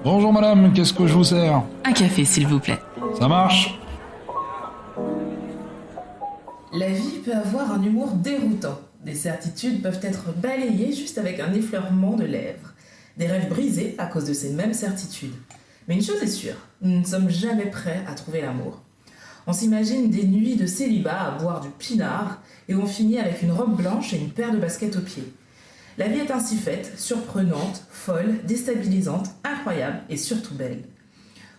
Bonjour madame, qu'est-ce que je vous sers? Un café, s'il vous plaît. Ça marche? La vie peut avoir un humour déroutant. Des certitudes peuvent être balayées juste avec un effleurement de lèvres. Des rêves brisés à cause de ces mêmes certitudes. Mais une chose est sûre, nous ne sommes jamais prêts à trouver l'amour. On s'imagine des nuits de célibat à boire du pinard et on finit avec une robe blanche et une paire de baskets aux pieds. La vie est ainsi faite, surprenante, folle, déstabilisante, incroyable et surtout belle.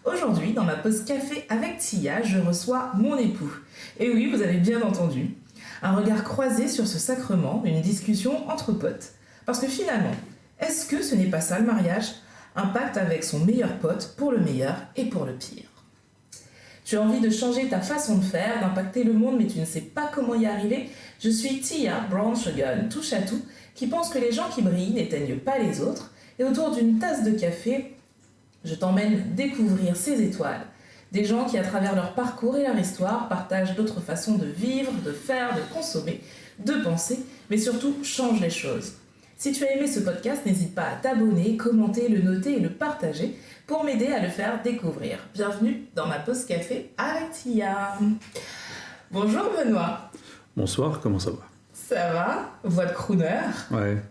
Aujourd'hui, dans ma pause café avec Tia, je reçois mon époux. Et oui, vous avez bien entendu. Un regard croisé sur ce sacrement, une discussion entre potes. Parce que finalement, est-ce que ce n'est pas ça le mariage? Un pacte avec son meilleur pote pour le meilleur et pour le pire. Tu as envie de changer ta façon de faire, d'impacter le monde, mais tu ne sais pas comment y arriver? Je suis Tia, brown sugar, touche à tout, qui pense que les gens qui brillent n'éteignent pas les autres. Et autour d'une tasse de café, je t'emmène découvrir ces étoiles. Des gens qui, à travers leur parcours et leur histoire, partagent d'autres façons de vivre, de faire, de consommer, de penser, mais surtout changent les choses. Si tu as aimé ce podcast, n'hésite pas à t'abonner, commenter, le noter et le partager pour m'aider à le faire découvrir. Bienvenue dans ma pause café avec Tia. Bonjour Benoît. Bonsoir, comment ça va? Ça va? Voix de crooner. Ouais,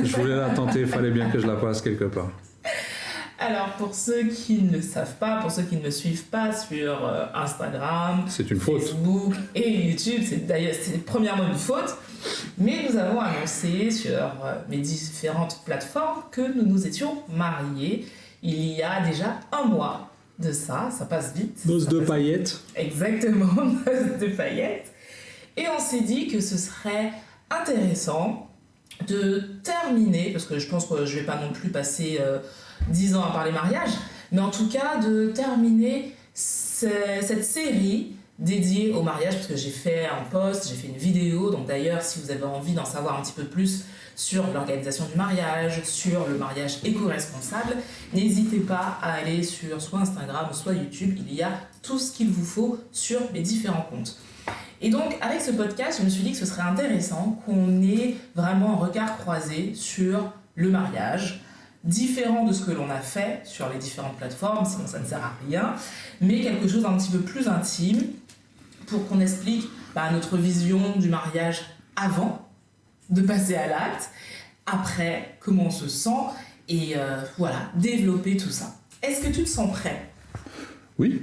je voulais la tenter, il fallait bien que je la passe quelque part. Alors pour ceux qui ne le savent pas, pour ceux qui ne me suivent pas sur Instagram, C'est une faute. Facebook et YouTube, c'est premièrement une faute, mais nous avons annoncé sur mes différentes plateformes que nous nous étions mariés il y a déjà un mois de ça passe vite. Noce de paillettes. Exactement, noce de paillettes. Et on s'est dit que ce serait intéressant de terminer, parce que je pense que je ne vais pas non plus passer 10 ans à parler mariage, mais en tout cas de terminer cette série dédiée au mariage, parce que j'ai fait un post, j'ai fait une vidéo, donc d'ailleurs si vous avez envie d'en savoir un petit peu plus sur l'organisation du mariage, sur le mariage éco-responsable, n'hésitez pas à aller sur soit Instagram, soit YouTube, il y a tout ce qu'il vous faut sur les différents comptes. Et donc, avec ce podcast, je me suis dit que ce serait intéressant qu'on ait vraiment un regard croisé sur le mariage, différent de ce que l'on a fait sur les différentes plateformes, sinon ça ne sert à rien, mais quelque chose d'un petit peu plus intime pour qu'on explique notre vision du mariage avant de passer à l'acte, après, comment on se sent, et voilà, développer tout ça. Est-ce que tu te sens prêt? Oui.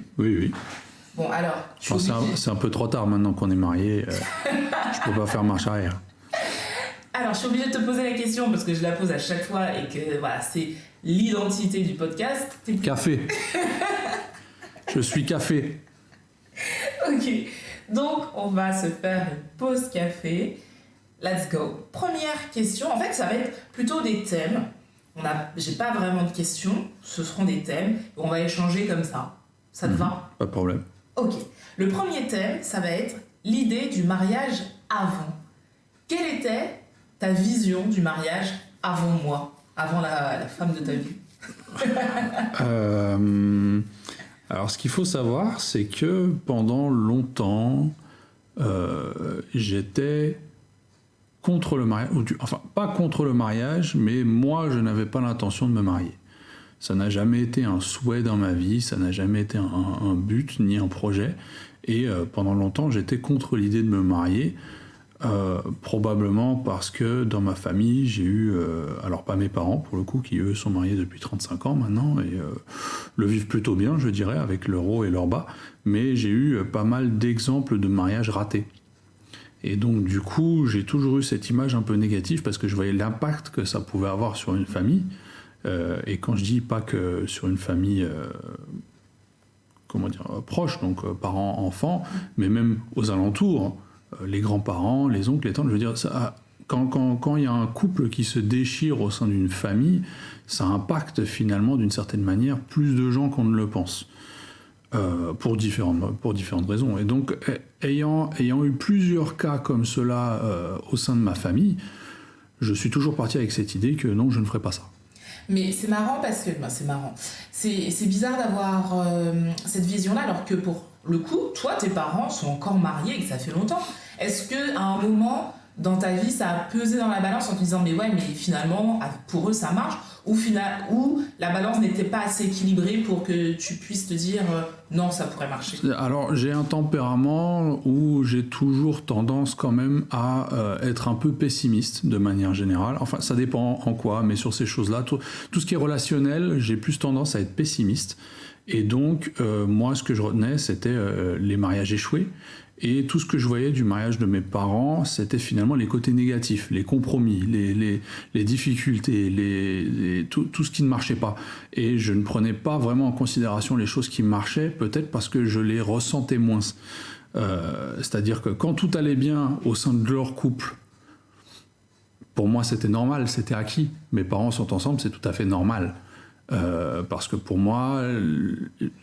Bon, alors, C'est un peu trop tard maintenant qu'on est mariés, je peux pas faire marche arrière. Alors, je suis obligée de te poser la question parce que je la pose à chaque fois et que voilà, c'est l'identité du podcast. Café. Je suis café. Ok, donc on va se faire une pause café. Let's go. Première question, en fait, ça va être plutôt des thèmes. J'ai pas vraiment de questions, ce seront des thèmes. On va échanger comme ça. Ça te va? Pas de problème. Ok. Le premier thème, ça va être l'idée du mariage avant. Quelle était ta vision du mariage avant moi, avant la femme de ta vie? Alors, ce qu'il faut savoir, c'est que pendant longtemps, j'étais contre le mariage, enfin, pas contre le mariage, mais moi, je n'avais pas l'intention de me marier. Ça n'a jamais été un souhait dans ma vie, ça n'a jamais été un but ni un projet. Et pendant longtemps, j'étais contre l'idée de me marier. Probablement parce que dans ma famille, j'ai eu, alors pas mes parents pour le coup, qui eux sont mariés depuis 35 ans maintenant, et le vivent plutôt bien, je dirais, avec leur haut et leur bas, mais j'ai eu pas mal d'exemples de mariages ratés. Et donc du coup, j'ai toujours eu cette image un peu négative, parce que je voyais l'impact que ça pouvait avoir sur une famille, et quand je dis pas que sur une famille... proche, donc parents-enfants, mais même aux alentours, les grands-parents, les oncles, les tantes, je veux dire, ça, quand il y a un couple qui se déchire au sein d'une famille, ça impacte finalement d'une certaine manière plus de gens qu'on ne le pense, pour différentes raisons. Et donc, ayant eu plusieurs cas comme cela au sein de ma famille, je suis toujours parti avec cette idée que non, je ne ferai pas ça. Mais c'est marrant parce que... c'est marrant. C'est bizarre d'avoir cette vision-là, alors que pour le coup, toi, tes parents sont encore mariés et que ça fait longtemps. Est-ce qu'à un moment, dans ta vie, ça a pesé dans la balance en te disant mais ouais, mais finalement, pour eux, ça marche, ou la balance n'était pas assez équilibrée pour que tu puisses te dire non, ça pourrait marcher? Alors, j'ai un tempérament où j'ai toujours tendance quand même à être un peu pessimiste de manière générale. Enfin, ça dépend en quoi, mais sur ces choses-là, tout ce qui est relationnel, j'ai plus tendance à être pessimiste. Et donc, moi, ce que je retenais, c'était les mariages échoués. Et tout ce que je voyais du mariage de mes parents, c'était finalement les côtés négatifs, les compromis, les difficultés, tout ce qui ne marchait pas. Et je ne prenais pas vraiment en considération les choses qui marchaient, peut-être parce que je les ressentais moins. C'est-à-dire que quand tout allait bien au sein de leur couple, pour moi c'était normal, c'était acquis. Mes parents sont ensemble, c'est tout à fait normal. Parce que pour moi,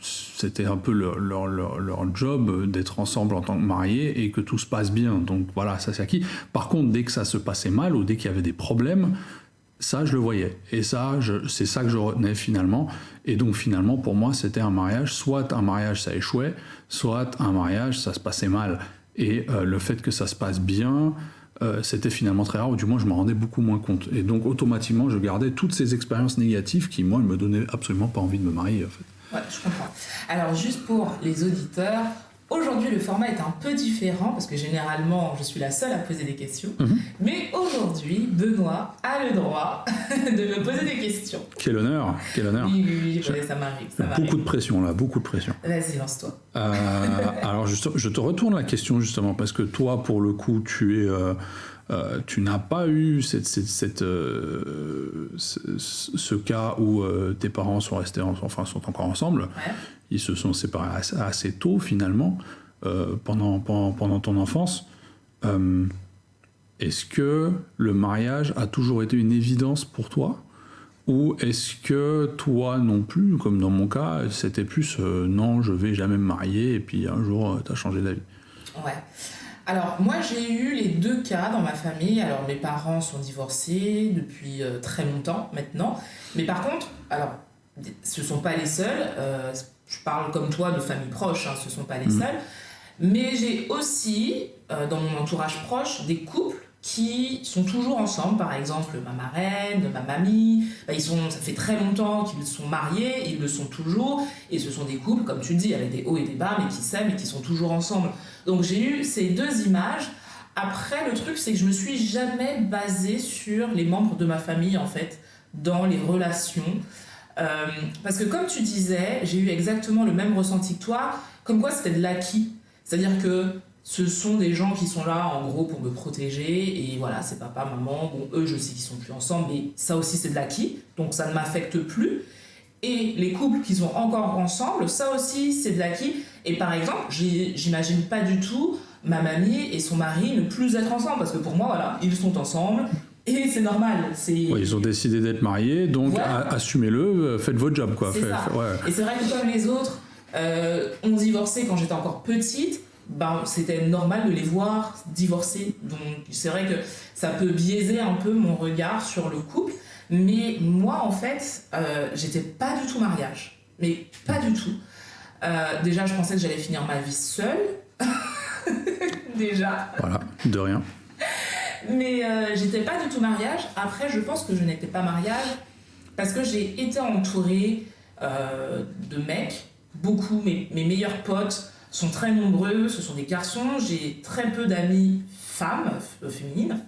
c'était un peu leur job d'être ensemble en tant que mariés et que tout se passe bien. Donc voilà, ça c'est acquis. Par contre, dès que ça se passait mal ou dès qu'il y avait des problèmes, ça je le voyais. Et ça, c'est ça que je retenais finalement. Et donc finalement, pour moi, c'était un mariage. Soit un mariage, ça échouait, soit un mariage, ça se passait mal. Et le fait que ça se passe bien... c'était finalement très rare, ou du moins je m'en rendais beaucoup moins compte. Et donc automatiquement, je gardais toutes ces expériences négatives qui, moi, ne me donnaient absolument pas envie de me marier, en fait. Ouais, je comprends. Alors, juste pour les auditeurs, aujourd'hui, le format est un peu différent, parce que généralement, je suis la seule à poser des questions. Mais aujourd'hui, Benoît a le droit de me poser des questions. Quel honneur, quel honneur. Oui, ça m'arrive. Beaucoup de pression, là, beaucoup de pression. Vas-y, lance-toi. Alors, je te retourne la question, justement, parce que toi, pour le coup, tu n'as pas eu ce cas où tes parents sont encore ensemble. Ouais. Ils se sont séparés assez tôt, finalement, pendant ton enfance. Est-ce que le mariage a toujours été une évidence pour toi? Ou est-ce que toi non plus, comme dans mon cas, c'était plus non, je vais jamais me marier, et puis un jour, t'as changé d'avis? Ouais. Alors, moi, j'ai eu les deux cas dans ma famille. Alors, mes parents sont divorcés depuis très longtemps maintenant. Mais par contre, alors, ce ne sont pas les seuls. Je parle comme toi de famille proche, hein, ce ne sont pas les seuls. Mais j'ai aussi, dans mon entourage proche, des couples qui sont toujours ensemble. Par exemple, ma marraine, ma mamie. Ça fait très longtemps qu'ils sont mariés, ils le sont toujours. Et ce sont des couples, comme tu dis, avec des hauts et des bas, mais qui s'aiment et qui sont toujours ensemble. Donc j'ai eu ces deux images. Après, le truc, c'est que je me suis jamais basée sur les membres de ma famille, en fait, dans les relations. Parce que comme tu disais, j'ai eu exactement le même ressenti que toi, comme quoi c'était de l'acquis. C'est-à-dire que ce sont des gens qui sont là, en gros, pour me protéger. Et voilà, c'est papa, maman. Bon, eux, je sais qu'ils sont plus ensemble, mais ça aussi, c'est de l'acquis. Donc ça ne m'affecte plus. Et les couples qui sont encore ensemble, ça aussi, c'est de l'acquis. Et par exemple, j'imagine pas du tout ma mamie et son mari ne plus être ensemble. Parce que pour moi, voilà, ils sont ensemble. Et c'est normal. Ouais, ils ont décidé d'être mariés, donc voilà. Assumez-le, faites votre job, quoi. Ouais. Et c'est vrai que comme les autres ont divorcé quand j'étais encore petite, c'était normal de les voir divorcer. Donc c'est vrai que ça peut biaiser un peu mon regard sur le couple. Mais moi, en fait, j'étais pas du tout mariage. Mais pas du tout. Déjà, je pensais que j'allais finir ma vie seule. Déjà. Voilà, de rien. Mais j'étais pas du tout mariage. Après, je pense que je n'étais pas mariage parce que j'ai été entourée de mecs. Beaucoup, mes meilleurs potes sont très nombreux, ce sont des garçons. J'ai très peu d'amis femmes, féminines.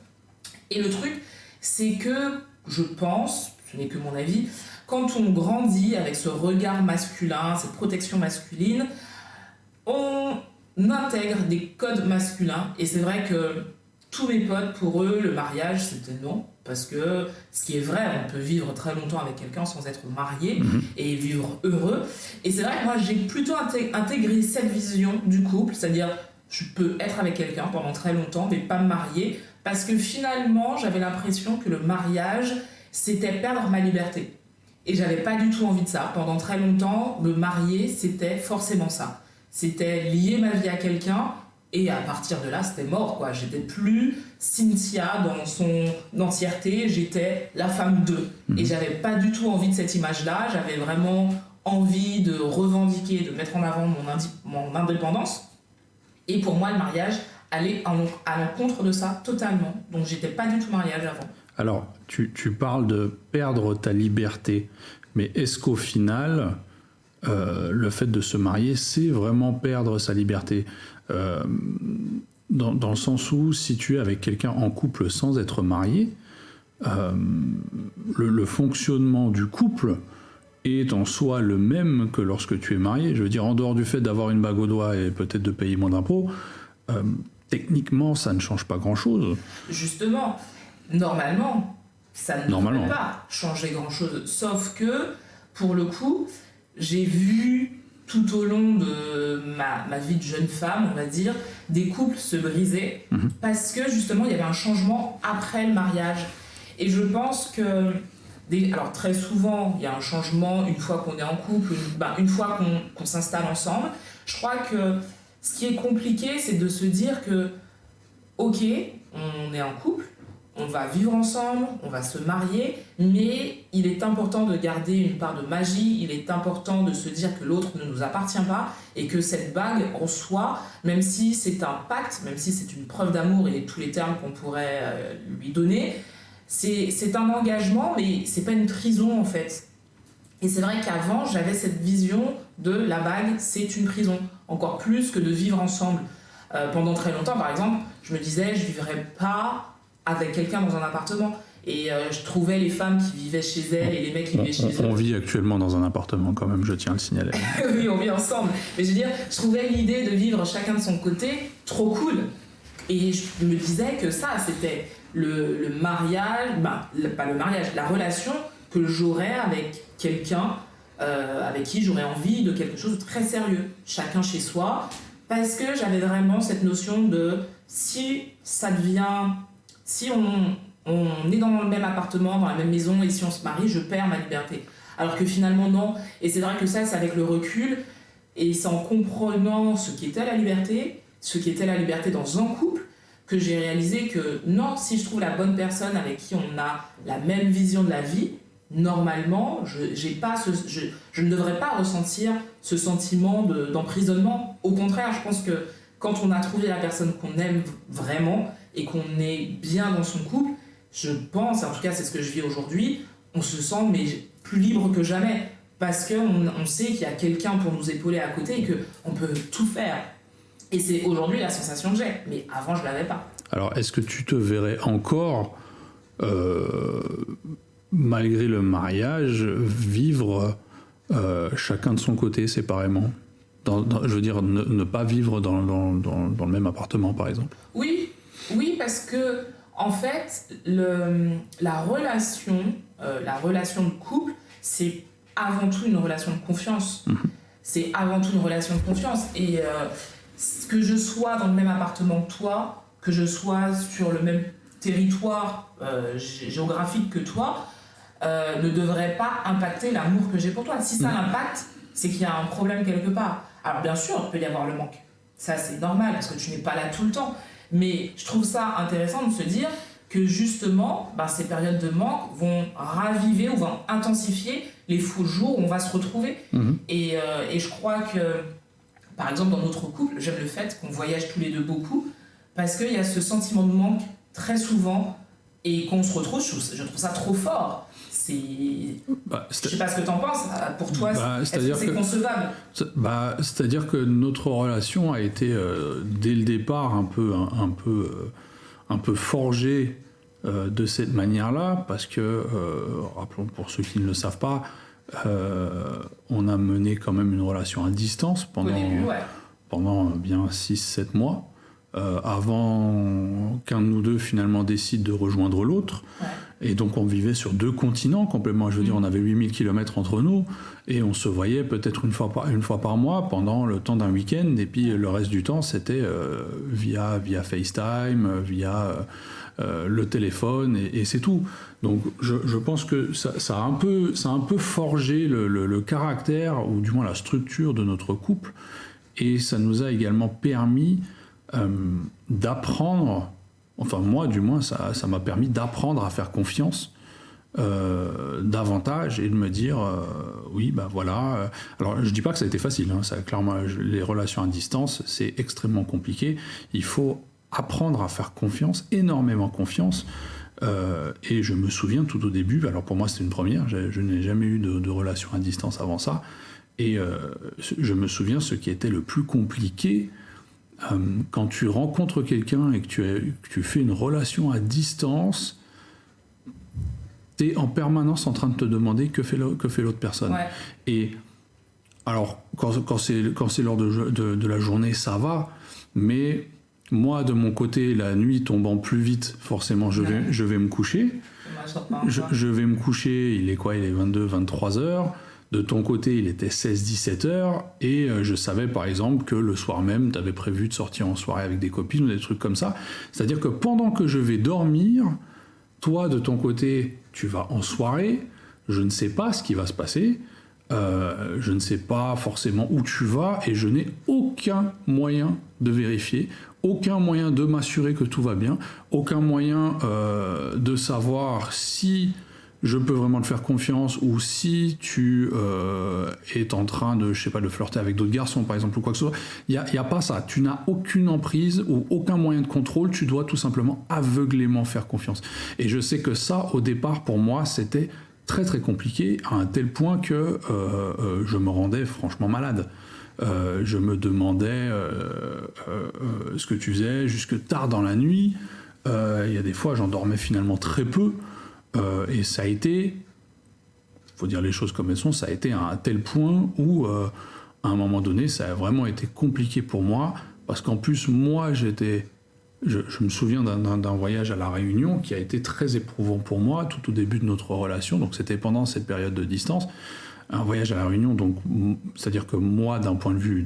Et le truc, c'est que je pense, ce n'est que mon avis, quand on grandit avec ce regard masculin, cette protection masculine, on intègre des codes masculins. Et c'est vrai que tous mes potes, pour eux, le mariage, c'était non. Parce que ce qui est vrai, on peut vivre très longtemps avec quelqu'un sans être marié et vivre heureux. Et c'est vrai que moi, j'ai plutôt intégré cette vision du couple, c'est-à-dire je peux être avec quelqu'un pendant très longtemps, mais pas me marier. Parce que finalement, j'avais l'impression que le mariage, c'était perdre ma liberté. Et j'avais pas du tout envie de ça. Pendant très longtemps, me marier, c'était forcément ça. C'était lier ma vie à quelqu'un. Et à partir de là, c'était mort, quoi. J'étais plus Cynthia dans son entièreté, j'étais la femme d'eux. Et j'avais pas du tout envie de cette image-là, j'avais vraiment envie de revendiquer, de mettre en avant mon indépendance. Et pour moi, le mariage aller à l'encontre de ça totalement. Donc j'étais pas du tout mariage avant. Alors, tu parles de perdre ta liberté, mais est-ce qu'au final, le fait de se marier, c'est vraiment perdre sa liberté dans le sens où, si tu es avec quelqu'un en couple sans être marié, le fonctionnement du couple est en soi le même que lorsque tu es marié. Je veux dire, en dehors du fait d'avoir une bague au doigt et peut-être de payer moins d'impôts, techniquement, ça ne change pas grand-chose. Justement, normalement, ça ne devrait pas changer grand-chose. Sauf que, pour le coup, j'ai vu tout au long de ma vie de jeune femme, on va dire, des couples se briser parce que, justement, il y avait un changement après le mariage. Et je pense que... Alors très souvent, il y a un changement une fois qu'on est en couple, une fois qu'on s'installe ensemble. Je crois que ce qui est compliqué, c'est de se dire que, ok, on est en couple, on va vivre ensemble, on va se marier, mais il est important de garder une part de magie, il est important de se dire que l'autre ne nous appartient pas et que cette bague en soi, même si c'est un pacte, même si c'est une preuve d'amour et tous les termes qu'on pourrait lui donner, c'est un engagement, mais c'est pas une prison en fait. Et c'est vrai qu'avant, j'avais cette vision de la bague, c'est une prison, encore plus que de vivre ensemble. Pendant très longtemps, par exemple, je me disais, je vivrais pas avec quelqu'un dans un appartement. Et je trouvais les femmes qui vivaient chez elles et les mecs qui vivaient chez eux. On vit actuellement dans un appartement quand même, je tiens à le signaler. Oui, on vit ensemble. Mais je veux dire, je trouvais l'idée de vivre chacun de son côté trop cool. Et je me disais que ça, c'était le mariage, pas le mariage, la relation que j'aurais avec quelqu'un avec qui j'aurais envie de quelque chose de très sérieux, chacun chez soi, parce que j'avais vraiment cette notion de si on est dans le même appartement, dans la même maison, et si on se marie, je perds ma liberté. Alors que finalement, non. Et c'est vrai que ça, c'est avec le recul, et c'est en comprenant ce qu'était la liberté dans un couple, que j'ai réalisé que non, si je trouve la bonne personne avec qui on a la même vision de la vie, normalement, je ne devrais pas ressentir ce sentiment d'emprisonnement. Au contraire, je pense que quand on a trouvé la personne qu'on aime vraiment et qu'on est bien dans son couple, je pense, en tout cas c'est ce que je vis aujourd'hui, on se sent plus libre que jamais parce qu'on sait qu'il y a quelqu'un pour nous épauler à côté et qu'on peut tout faire. Et c'est aujourd'hui la sensation que j'ai, mais avant je l'avais pas. Alors est-ce que tu te verrais encore, malgré le mariage, vivre chacun de son côté séparément je veux dire, ne pas vivre dans le même appartement par exemple? Oui, parce que en fait, la relation de couple, c'est avant tout une relation de confiance. C'est avant tout une relation de confiance. Et que je sois dans le même appartement que toi, que je sois sur le même territoire géographique que toi, ne devrait pas impacter l'amour que j'ai pour toi. Si ça l'impacte, c'est qu'il y a un problème quelque part. Alors bien sûr, il peut y avoir le manque. Ça, c'est normal, parce que tu n'es pas là tout le temps. Mais je trouve ça intéressant de se dire que justement, ces périodes de manque vont raviver ou vont intensifier les faux jours où on va se retrouver. Et je crois que, par exemple, dans notre couple, j'aime le fait qu'on voyage tous les deux beaucoup, parce qu'il y a ce sentiment de manque très souvent, et qu'on se retrouve, je trouve ça trop fort. Je sais pas ce que t'en penses, pour toi, est-ce que c'est concevable? C'est-à-dire que notre relation a été, dès le départ, un peu forgée de cette manière-là, parce que, rappelons pour ceux qui ne le savent pas, on a mené quand même une relation à distance pendant bien 6-7 mois, avant qu'un de nous deux finalement décide de rejoindre l'autre. Et donc on vivait sur 2 continents complètement. Je veux dire, on avait 8000 km entre nous et on se voyait peut-être une fois par mois pendant le temps d'un week-end. Et puis le reste du temps, c'était via FaceTime, via le téléphone et c'est tout. Donc je pense que ça a un peu forgé le caractère, ou du moins la structure de notre couple. Et ça nous a également permis d'apprendre, enfin moi du moins, ça m'a permis d'apprendre à faire confiance davantage et de me dire voilà. Alors je dis pas que ça a été facile, ça, clairement les relations à distance c'est extrêmement compliqué. Il faut apprendre à faire confiance, énormément confiance. Et je me souviens tout au début, alors pour moi c'était une première, je n'ai jamais eu de relation à distance avant ça, et je me souviens ce qui était le plus compliqué quand tu rencontres quelqu'un et que tu fais une relation à distance, tu es en permanence en train de te demander que fait l'autre personne. Ouais. Et alors, quand c'est l'heure de la journée, ça va, mais moi, de mon côté, la nuit tombant plus vite, forcément, je vais me coucher. Moi, je dors pas encore. Je vais me coucher, il est quoi? Il est 22, 23 heures. De ton côté, il était 16, 17 heures. Et je savais, par exemple, que le soir même, tu avais prévu de sortir en soirée avec des copines ou des trucs comme ça. C'est-à-dire que pendant que je vais dormir, toi, de ton côté, tu vas en soirée. Je ne sais pas ce qui va se passer. Je ne sais pas forcément où tu vas et je n'ai aucun moyen de vérifier, aucun moyen de m'assurer que tout va bien, aucun moyen de savoir si je peux vraiment te faire confiance ou si tu es en train de, je sais pas, de flirter avec d'autres garçons par exemple ou quoi que ce soit. Il y a pas ça. Tu n'as aucune emprise ou aucun moyen de contrôle. Tu dois tout simplement aveuglément faire confiance. Et je sais que ça, au départ, pour moi, c'était très très compliqué à un tel point que je me rendais franchement malade. Je me demandais ce que tu faisais jusque tard dans la nuit. Il y a des fois, j'en dormais finalement très peu. Et ça a été, faut dire les choses comme elles sont, ça a été à un tel point où, à un moment donné, ça a vraiment été compliqué pour moi. Parce qu'en plus, moi, je me souviens d'un voyage à La Réunion qui a été très éprouvant pour moi tout au début de notre relation. Donc c'était pendant cette période de distance, un voyage à La Réunion. Donc c'est-à-dire que moi, d'un point de vue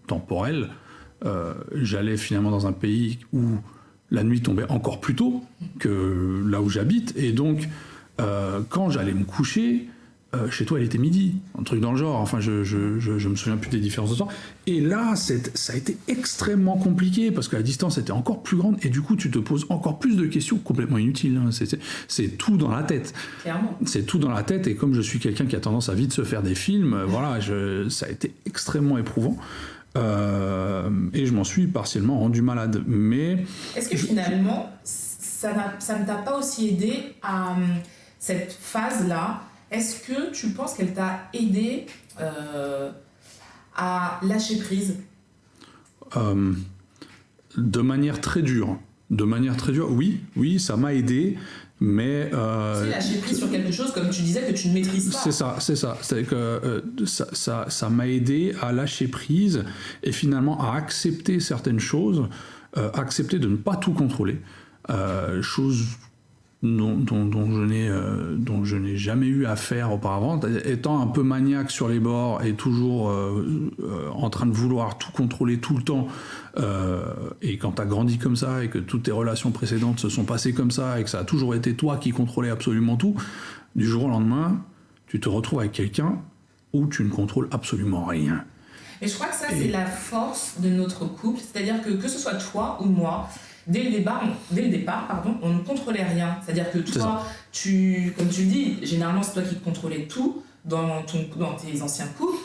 temporel, j'allais finalement dans un pays où la nuit tombait encore plus tôt que là où j'habite, et donc quand j'allais me coucher, chez toi, il était midi, un truc dans le genre. Enfin, je me souviens plus des différences de temps. Et là, ça a été extrêmement compliqué parce que la distance était encore plus grande et du coup, tu te poses encore plus de questions complètement inutiles. Hein. C'est tout dans la tête. Clairement. C'est tout dans la tête, et comme je suis quelqu'un qui a tendance à vite se faire des films, voilà, ça a été extrêmement éprouvant. Et je m'en suis partiellement rendu malade. Mais est-ce que finalement, ça ne t'a pas aussi aidé à cette phase-là? Est-ce que tu penses qu'elle t'a aidé à lâcher prise? De manière très dure. Oui, ça m'a aidé, mais... C'est lâcher prise sur quelque chose, comme tu disais, que tu ne maîtrises pas. C'est ça. C'est-à-dire que ça m'a aidé à lâcher prise et finalement à accepter certaines choses, accepter de ne pas tout contrôler. Chose dont je n'ai jamais eu à faire auparavant, étant un peu maniaque sur les bords et toujours en train de vouloir tout contrôler tout le temps, et quand tu as grandi comme ça et que toutes tes relations précédentes se sont passées comme ça et que ça a toujours été toi qui contrôlais absolument tout, du jour au lendemain, tu te retrouves avec quelqu'un où tu ne contrôles absolument rien. Et je crois que ça, c'est la force de notre couple, c'est-à-dire que ce soit toi ou moi, dès le départ, on ne contrôlait rien. C'est-à-dire que toi, comme tu le dis, généralement c'est toi qui contrôlais tout dans tes anciens couples.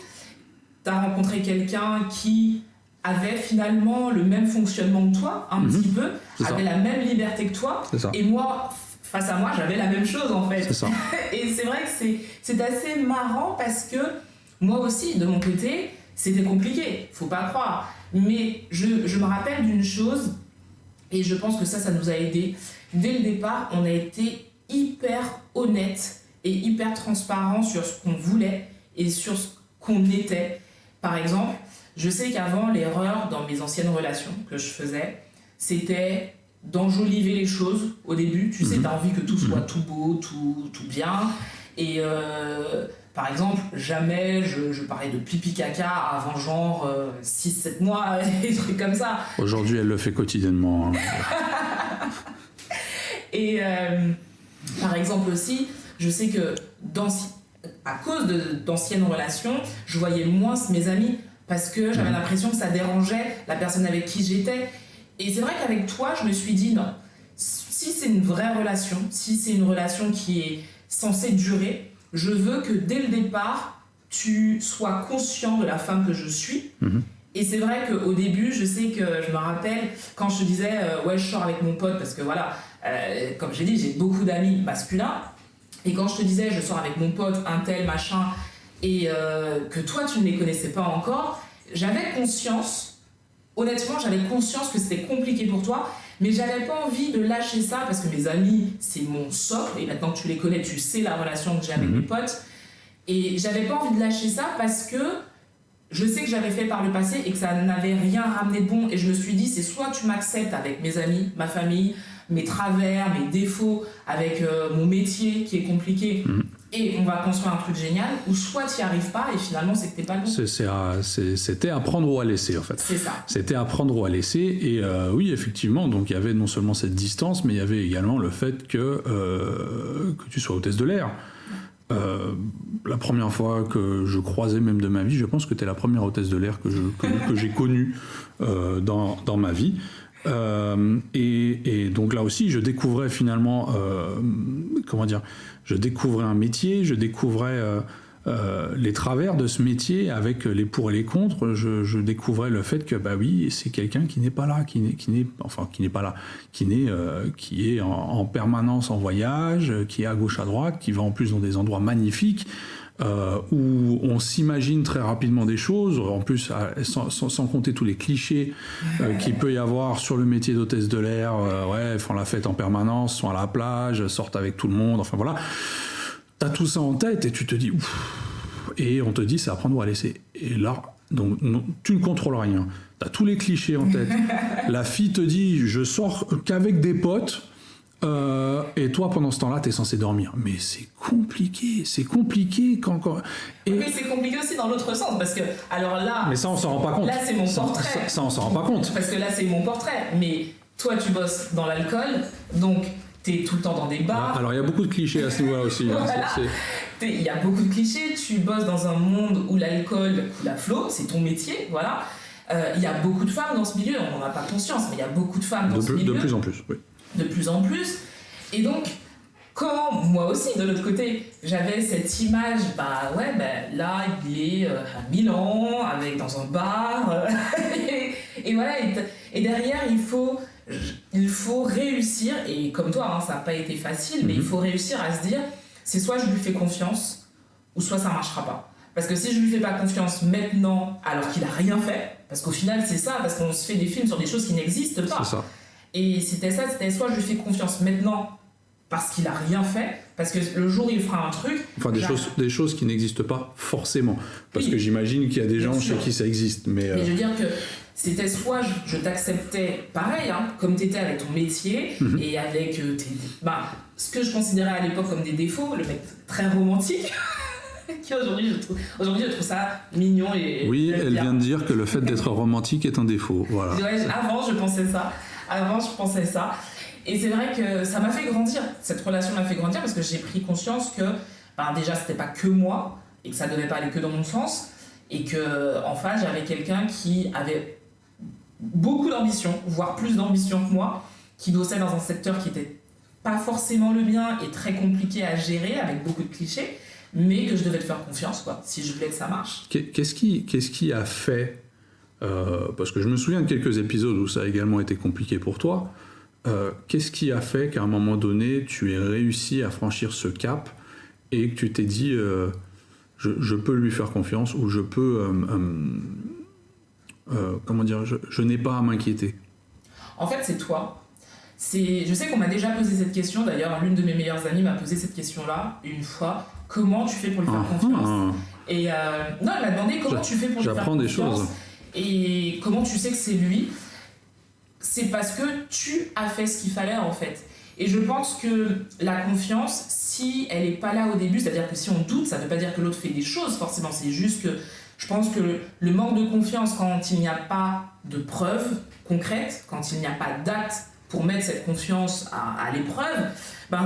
Tu as rencontré quelqu'un qui avait finalement le même fonctionnement que toi, un petit peu, avait la même liberté que toi. Et moi, face à moi, j'avais la même chose en fait. C'est ça. Et c'est vrai que c'est assez marrant parce que moi aussi, de mon côté, c'était compliqué, faut pas croire. Mais je me rappelle d'une chose. Et je pense que ça nous a aidés. Dès le départ, on a été hyper honnête et hyper transparent sur ce qu'on voulait et sur ce qu'on était. Par exemple, je sais qu'avant, l'erreur dans mes anciennes relations que je faisais, c'était d'enjoliver les choses au début. Tu sais, tu as envie que tout soit tout beau, tout bien. Et par exemple, jamais je parlais de pipi caca avant genre 6-7 mois, des trucs comme ça. Aujourd'hui, elle le fait quotidiennement. Et par exemple aussi, je sais que à cause d'anciennes relations, je voyais moins mes amis parce que j'avais l'impression que ça dérangeait la personne avec qui j'étais. Et c'est vrai qu'avec toi, je me suis dit non, si c'est une vraie relation, si c'est une relation qui est censée durer, je veux que dès le départ, tu sois conscient de la femme que je suis Et c'est vrai qu'au début, je sais que je me rappelle quand je te disais ouais, je sors avec mon pote parce que voilà, comme j'ai dit, j'ai beaucoup d'amis masculins. Et quand je te disais je sors avec mon pote, un tel, machin, et que toi tu ne les connaissais pas encore, j'avais conscience, honnêtement, j'avais conscience que c'était compliqué pour toi, mais j'avais pas envie de lâcher ça parce que mes amis, c'est mon socle, et maintenant que tu les connais, tu sais la relation que j'ai avec mes potes. Et j'avais pas envie de lâcher ça parce que je sais que j'avais fait par le passé et que ça n'avait rien ramené de bon. Et je me suis dit, c'est soit tu m'acceptes avec mes amis, ma famille, mes travers, mes défauts, avec mon métier qui est compliqué, et on va construire un truc génial, ou soit tu n'y arrives pas et finalement c'est que t'es pas le bon. C'était à prendre ou à laisser en fait. C'est ça. C'était à prendre ou à laisser. Et oui, effectivement, donc il y avait non seulement cette distance, mais il y avait également le fait que tu sois hôtesse de l'air. La première fois que je croisais même de ma vie, je pense que tu es la première hôtesse de l'air que j'ai connue dans ma vie. Et donc là aussi, je découvrais finalement, je découvrais un métier, je découvrais les travers de ce métier avec les pour et les contre. Je découvrais le fait que bah oui, c'est quelqu'un qui n'est pas là, qui est en permanence en voyage, qui est à gauche à droite, qui va en plus dans des endroits magnifiques. Où on s'imagine très rapidement des choses, en plus sans compter tous les clichés qu'il peut y avoir sur le métier d'hôtesse de l'air, ouais, font la fête en permanence, sont à la plage, sortent avec tout le monde, enfin voilà. T'as tout ça en tête et tu te dis ouf, et on te dit c'est à prendre ou à laisser. Et là, donc, non, tu ne contrôles rien. T'as tous les clichés en tête. La fille te dit je sors qu'avec des potes. Et toi, pendant ce temps-là, t'es censé dormir. Mais c'est compliqué quand... Mais c'est compliqué aussi dans l'autre sens, parce que, alors là... Mais ça, on s'en rend pas compte. Là, c'est mon portrait. Ça, on s'en rend pas compte. Parce que là, c'est mon portrait. Mais toi, tu bosses dans l'alcool, donc t'es tout le temps dans des bars. Alors, il y a beaucoup de clichés à ce niveau-là aussi. Voilà. Il y a beaucoup de clichés. Tu bosses dans un monde où l'alcool coule à flot, c'est ton métier, voilà. Il y a beaucoup de femmes dans ce milieu, on n'en a pas conscience, mais il y a beaucoup de femmes dans ce milieu. De plus en plus, oui. De plus en plus. Et donc, quand moi aussi, de l'autre côté, j'avais cette image, là, il est à Milan, dans un bar, et voilà, et derrière, il faut réussir, et comme toi, ça n'a pas été facile, mais il faut réussir à se dire, c'est soit je lui fais confiance, ou soit ça ne marchera pas. Parce que si je lui fais pas confiance maintenant, alors qu'il a rien fait, parce qu'au final, c'est ça, parce qu'on se fait des films sur des choses qui n'existent pas. C'est ça. Et c'était soit je lui fais confiance maintenant parce qu'il a rien fait, parce que le jour où il fera un truc... Enfin, des choses qui n'existent pas forcément. Parce que j'imagine qu'il y a des gens chez qui ça existe. Mais je veux dire que c'était soit je t'acceptais pareil, comme tu étais avec ton métier, et avec ce que je considérais à l'époque comme des défauts, le mec très romantique... qui aujourd'hui je trouve ça mignon et oui, elle vient de dire que le fait d'être romantique est un défaut, voilà. Ouais, avant je pensais ça et c'est vrai que ça m'a fait grandir, cette relation m'a fait grandir parce que j'ai pris conscience que déjà c'était pas que moi et que ça devait pas aller que dans mon sens et que en face j'avais quelqu'un qui avait beaucoup d'ambition, voire plus d'ambition que moi, qui bossait dans un secteur qui était pas forcément le mien et très compliqué à gérer avec beaucoup de clichés, mais que je devais te faire confiance, si je voulais que ça marche. Qu'est-ce qui a fait, parce que je me souviens de quelques épisodes où ça a également été compliqué pour toi, qu'est-ce qui a fait qu'à un moment donné, tu aies réussi à franchir ce cap et que tu t'es dit, je peux lui faire confiance ou je peux, je n'ai pas à m'inquiéter? En fait, c'est toi. Je sais qu'on m'a déjà posé cette question, d'ailleurs, l'une de mes meilleures amies m'a posé cette question-là une fois. Comment tu fais pour lui faire confiance? Et non, elle m'a demandé comment tu fais pour lui faire confiance. J'apprends des choses. Et comment tu sais que c'est lui? C'est parce que tu as fait ce qu'il fallait en fait. Et je pense que la confiance, si elle n'est pas là au début, c'est-à-dire que si on doute, ça ne veut pas dire que l'autre fait des choses forcément, c'est juste que je pense que le manque de confiance quand il n'y a pas de preuves concrètes, quand il n'y a pas d'actes pour mettre cette confiance à l'épreuve,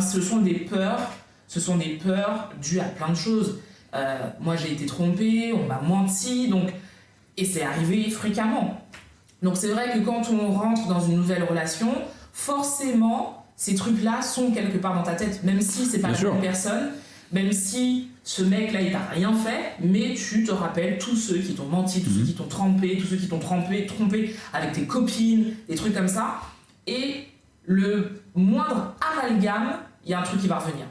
ce sont des peurs dues à plein de choses. Moi j'ai été trompée, on m'a menti, et c'est arrivé fréquemment. Donc c'est vrai que quand on rentre dans une nouvelle relation, forcément ces trucs-là sont quelque part dans ta tête, même si c'est pas la même personne, Même si ce mec-là, il t'a rien fait, mais tu te rappelles tous ceux qui t'ont menti, tous ceux qui t'ont trompé, tous ceux qui t'ont trompé avec tes copines, des trucs comme ça. Et le moindre amalgame, il y a un truc qui va revenir.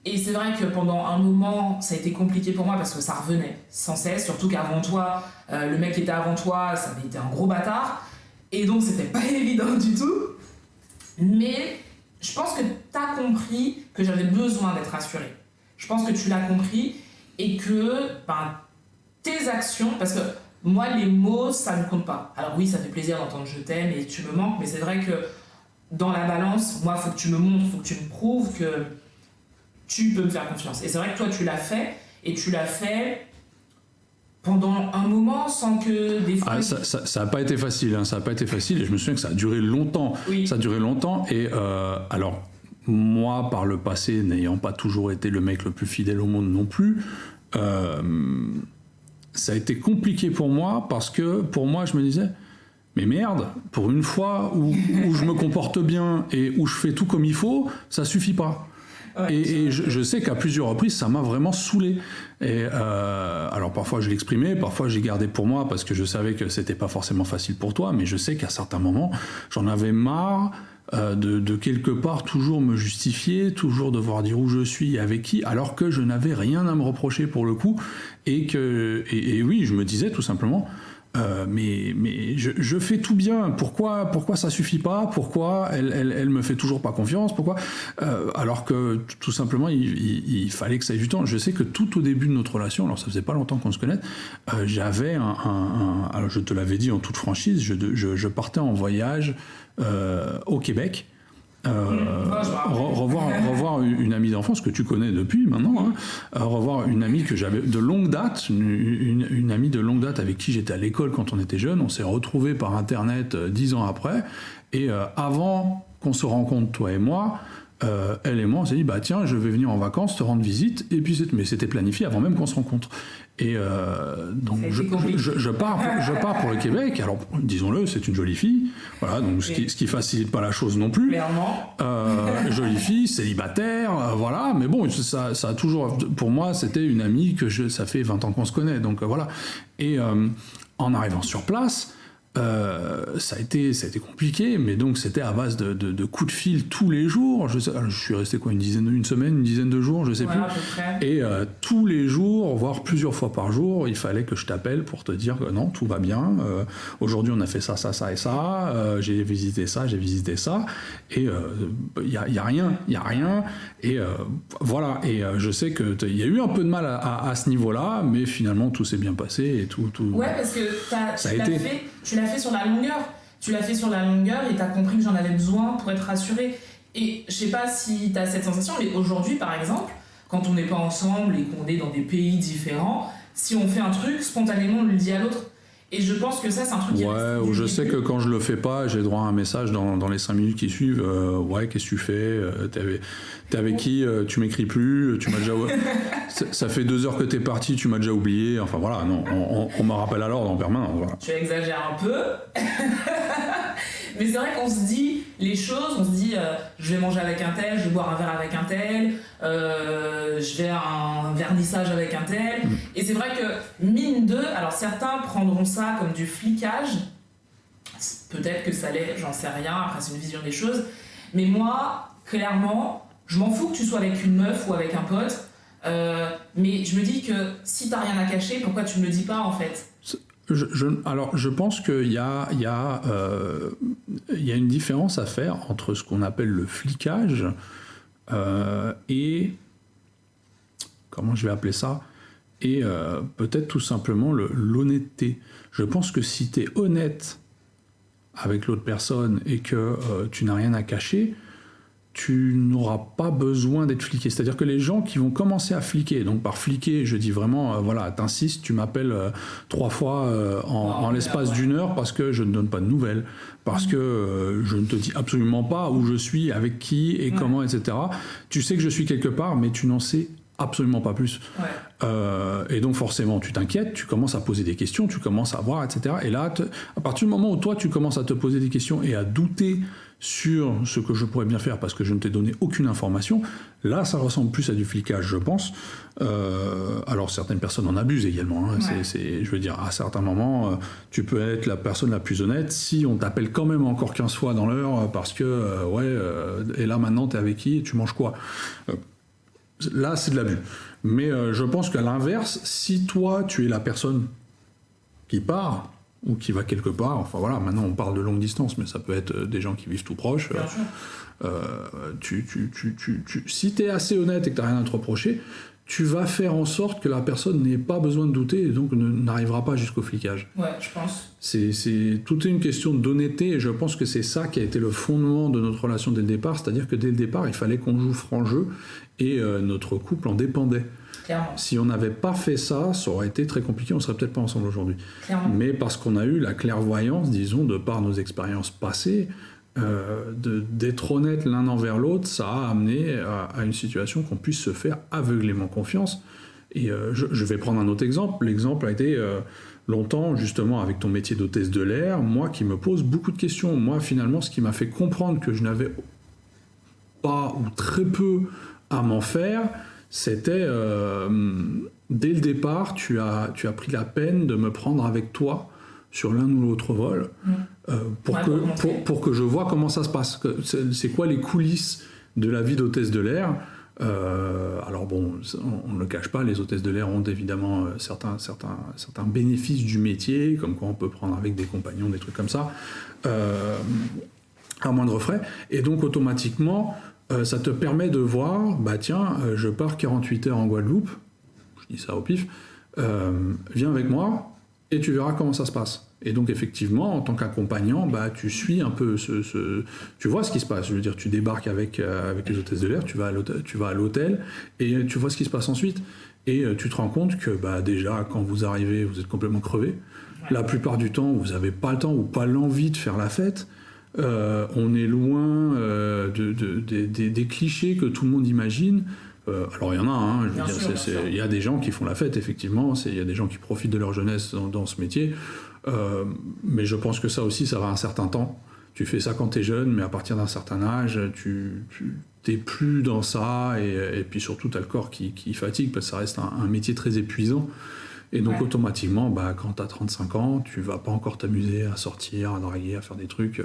Et c'est vrai que pendant un moment, ça a été compliqué pour moi parce que ça revenait sans cesse, surtout qu'avant toi, le mec qui était avant toi, ça avait été un gros bâtard. Et donc, c'était pas évident du tout. Mais je pense que t'as compris que j'avais besoin d'être rassurée. Je pense que tu l'as compris et que tes actions, parce que moi, les mots, ça ne compte pas. Alors oui, ça fait plaisir d'entendre je t'aime et tu me manques, mais c'est vrai que dans la balance, moi, il faut que tu me montres, il faut que tu me prouves que tu peux me faire confiance. Et c'est vrai que toi, tu l'as fait, et tu l'as fait pendant un moment sans que des fois... Ça n'a pas été facile, hein, ça n'a pas été facile, et je me souviens que ça a duré longtemps. Oui. Ça a duré longtemps, et alors... Moi, par le passé, n'ayant pas toujours été le mec le plus fidèle au monde non plus, ça a été compliqué pour moi parce que, pour moi, je me disais, mais merde, pour une fois où je me comporte bien et où je fais tout comme il faut, ça suffit pas. Ouais, et je sais qu'à plusieurs reprises, ça m'a vraiment saoulé. Et alors parfois je l'exprimais, parfois j'ai gardé pour moi parce que je savais que c'était pas forcément facile pour toi, mais je sais qu'à certains moments, j'en avais marre de quelque part toujours me justifier, toujours devoir dire où je suis, avec qui, alors que je n'avais rien à me reprocher pour le coup, et oui, je me disais tout simplement, mais je fais tout bien, pourquoi ça suffit pas, pourquoi elle me fait toujours pas confiance, pourquoi alors que tout simplement il fallait que ça ait du temps. Je sais que tout au début de notre relation, alors ça faisait pas longtemps qu'on se connaît, j'avais alors je te l'avais dit en toute franchise, je partais en voyage au Québec, revoir une amie d'enfance que tu connais depuis maintenant, hein, revoir une amie que j'avais de longue date, une amie de longue date avec qui j'étais à l'école quand on était jeunes. On s'est retrouvés par internet 10 ans après, et avant qu'on se rencontre toi et moi, elle et moi on s'est dit bah tiens, je vais venir en vacances te rendre visite, et puis mais c'était planifié avant même qu'on se rencontre. Et donc je pars pour le Québec. Alors disons-le, c'est une jolie fille, voilà, donc ce qui facilite pas la chose non plus. Clairement. Jolie fille, célibataire, voilà, mais bon, ça a toujours, pour moi, c'était une amie que ça fait 20 ans qu'on se connaît, donc voilà. Et en arrivant sur place, ça a été compliqué, mais donc c'était à base de coups de fil tous les jours. Je suis resté une dizaine de jours, je sais plus. À peu près. Et tous les jours, voire plusieurs fois par jour, il fallait que je t'appelle pour te dire que non, tout va bien. Aujourd'hui, on a fait ça et ça. J'ai visité ça. Et il y a rien. Et voilà. Et je sais que il y a eu un peu de mal à ce niveau-là, mais finalement tout s'est bien passé et tout. Ouais, parce que tu l'as fait sur la longueur. Tu l'as fait sur la longueur et t'as compris que j'en avais besoin pour être rassurée. Et je sais pas si t'as cette sensation, mais aujourd'hui, par exemple, quand on n'est pas ensemble et qu'on est dans des pays différents, si on fait un truc, spontanément, on le dit à l'autre. Et je pense que ça, c'est un truc qui est resté ou du je début. sais que quand je le fais pas, j'ai droit à un message dans les 5 minutes qui suivent. Ouais, qu'est-ce que tu fais ? T'es avec qui ? Tu m'écris plus ? Tu m'as déjà... ça fait 2 heures que t'es parti, tu m'as déjà oublié. Enfin voilà, non, on me rappelle à l'ordre en permanence. Voilà. Tu exagères un peu. Mais c'est vrai qu'on se dit les choses, on se dit je vais manger avec un tel, je vais boire un verre avec un tel, je vais à un vernissage avec un tel. Et c'est vrai que mine de, alors certains prendront ça comme du flicage, peut-être que ça l'est, j'en sais rien, après c'est une vision des choses, mais moi, clairement, je m'en fous que tu sois avec une meuf ou avec un pote, mais je me dis que si t'as rien à cacher, pourquoi tu me le dis pas en fait ? Alors, je pense qu'il y a une différence à faire entre ce qu'on appelle le flicage et... Comment je vais appeler ça ? Et peut-être tout simplement l'honnêteté. Je pense que si tu es honnête avec l'autre personne et que tu n'as rien à cacher, tu n'auras pas besoin d'être fliqué. C'est-à-dire que les gens qui vont commencer à fliquer, donc par fliquer, je dis vraiment, voilà, t'insistes, tu m'appelles 3 fois en l'espace d'une heure parce que je ne donne pas de nouvelles, parce que je ne te dis absolument pas où je suis, avec qui et comment, etc. Tu sais que je suis quelque part, mais tu n'en sais absolument pas plus. Et donc forcément, tu t'inquiètes, tu commences à poser des questions, tu commences à voir, etc. Et là, à partir du moment où toi, tu commences à te poser des questions et à douter sur ce que je pourrais bien faire parce que je ne t'ai donné aucune information, là ça ressemble plus à du flicage, je pense. Alors certaines personnes en abusent également, hein. Je veux dire, à certains moments, tu peux être la personne la plus honnête si on t'appelle quand même encore 15 fois dans l'heure parce que, et là maintenant t'es avec qui et tu manges quoi, là c'est de l'abus. Mais je pense qu'à l'inverse, si toi tu es la personne qui part ou qui va quelque part, enfin voilà, maintenant on parle de longue distance, mais ça peut être des gens qui vivent tout proche. Si tu es assez honnête et que tu n'as rien à te reprocher, tu vas faire en sorte que la personne n'ait pas besoin de douter et donc n'arrivera pas jusqu'au flicage. Ouais, je pense. Tout est une question d'honnêteté et je pense que c'est ça qui a été le fondement de notre relation dès le départ, c'est-à-dire que dès le départ, il fallait qu'on joue franc jeu et notre couple en dépendait. Clairement. Si on n'avait pas fait ça, ça aurait été très compliqué, on serait peut-être pas ensemble aujourd'hui. Clairement. Mais parce qu'on a eu la clairvoyance, disons, de par nos expériences passées, d'être honnête l'un envers l'autre, ça a amené à une situation qu'on puisse se faire aveuglément confiance. Et je vais prendre un autre exemple. L'exemple a été longtemps, justement, avec ton métier d'hôtesse de l'air, moi qui me pose beaucoup de questions. Moi, finalement, ce qui m'a fait comprendre que je n'avais pas ou très peu à m'en faire, c'était dès le départ, tu as pris la peine de me prendre avec toi sur l'un ou l'autre vol pour que je vois comment ça se passe. C'est quoi les coulisses de la vie d'hôtesse de l'air. Alors bon, on ne le cache pas, les hôtesses de l'air ont évidemment certains bénéfices du métier, comme quoi on peut prendre avec des compagnons, des trucs comme ça, à moindre frais. Et donc automatiquement, ça te permet de voir, bah tiens, je pars 48 heures en Guadeloupe, je dis ça au pif, viens avec moi et tu verras comment ça se passe. Et donc effectivement, en tant qu'accompagnant, bah, tu suis un peu tu vois ce qui se passe. Je veux dire, tu débarques avec les hôtesses de l'air, tu vas à l'hôtel et tu vois ce qui se passe ensuite. Et tu te rends compte que bah, déjà, quand vous arrivez, vous êtes complètement crevé. La plupart du temps, vous n'avez pas le temps ou pas l'envie de faire la fête. On est loin des clichés que tout le monde imagine. Alors il y en a, hein, je veux dire, il y a des gens qui font la fête, effectivement, il y a des gens qui profitent de leur jeunesse dans ce métier, mais je pense que ça aussi, ça va un certain temps. Tu fais ça quand tu es jeune, mais à partir d'un certain âge, tu t'es plus dans ça, et puis surtout, tu as le corps qui fatigue, parce que ça reste un métier très épuisant. Et donc automatiquement, bah, quand tu as 35 ans, tu vas pas encore t'amuser à sortir, à draguer, à faire des trucs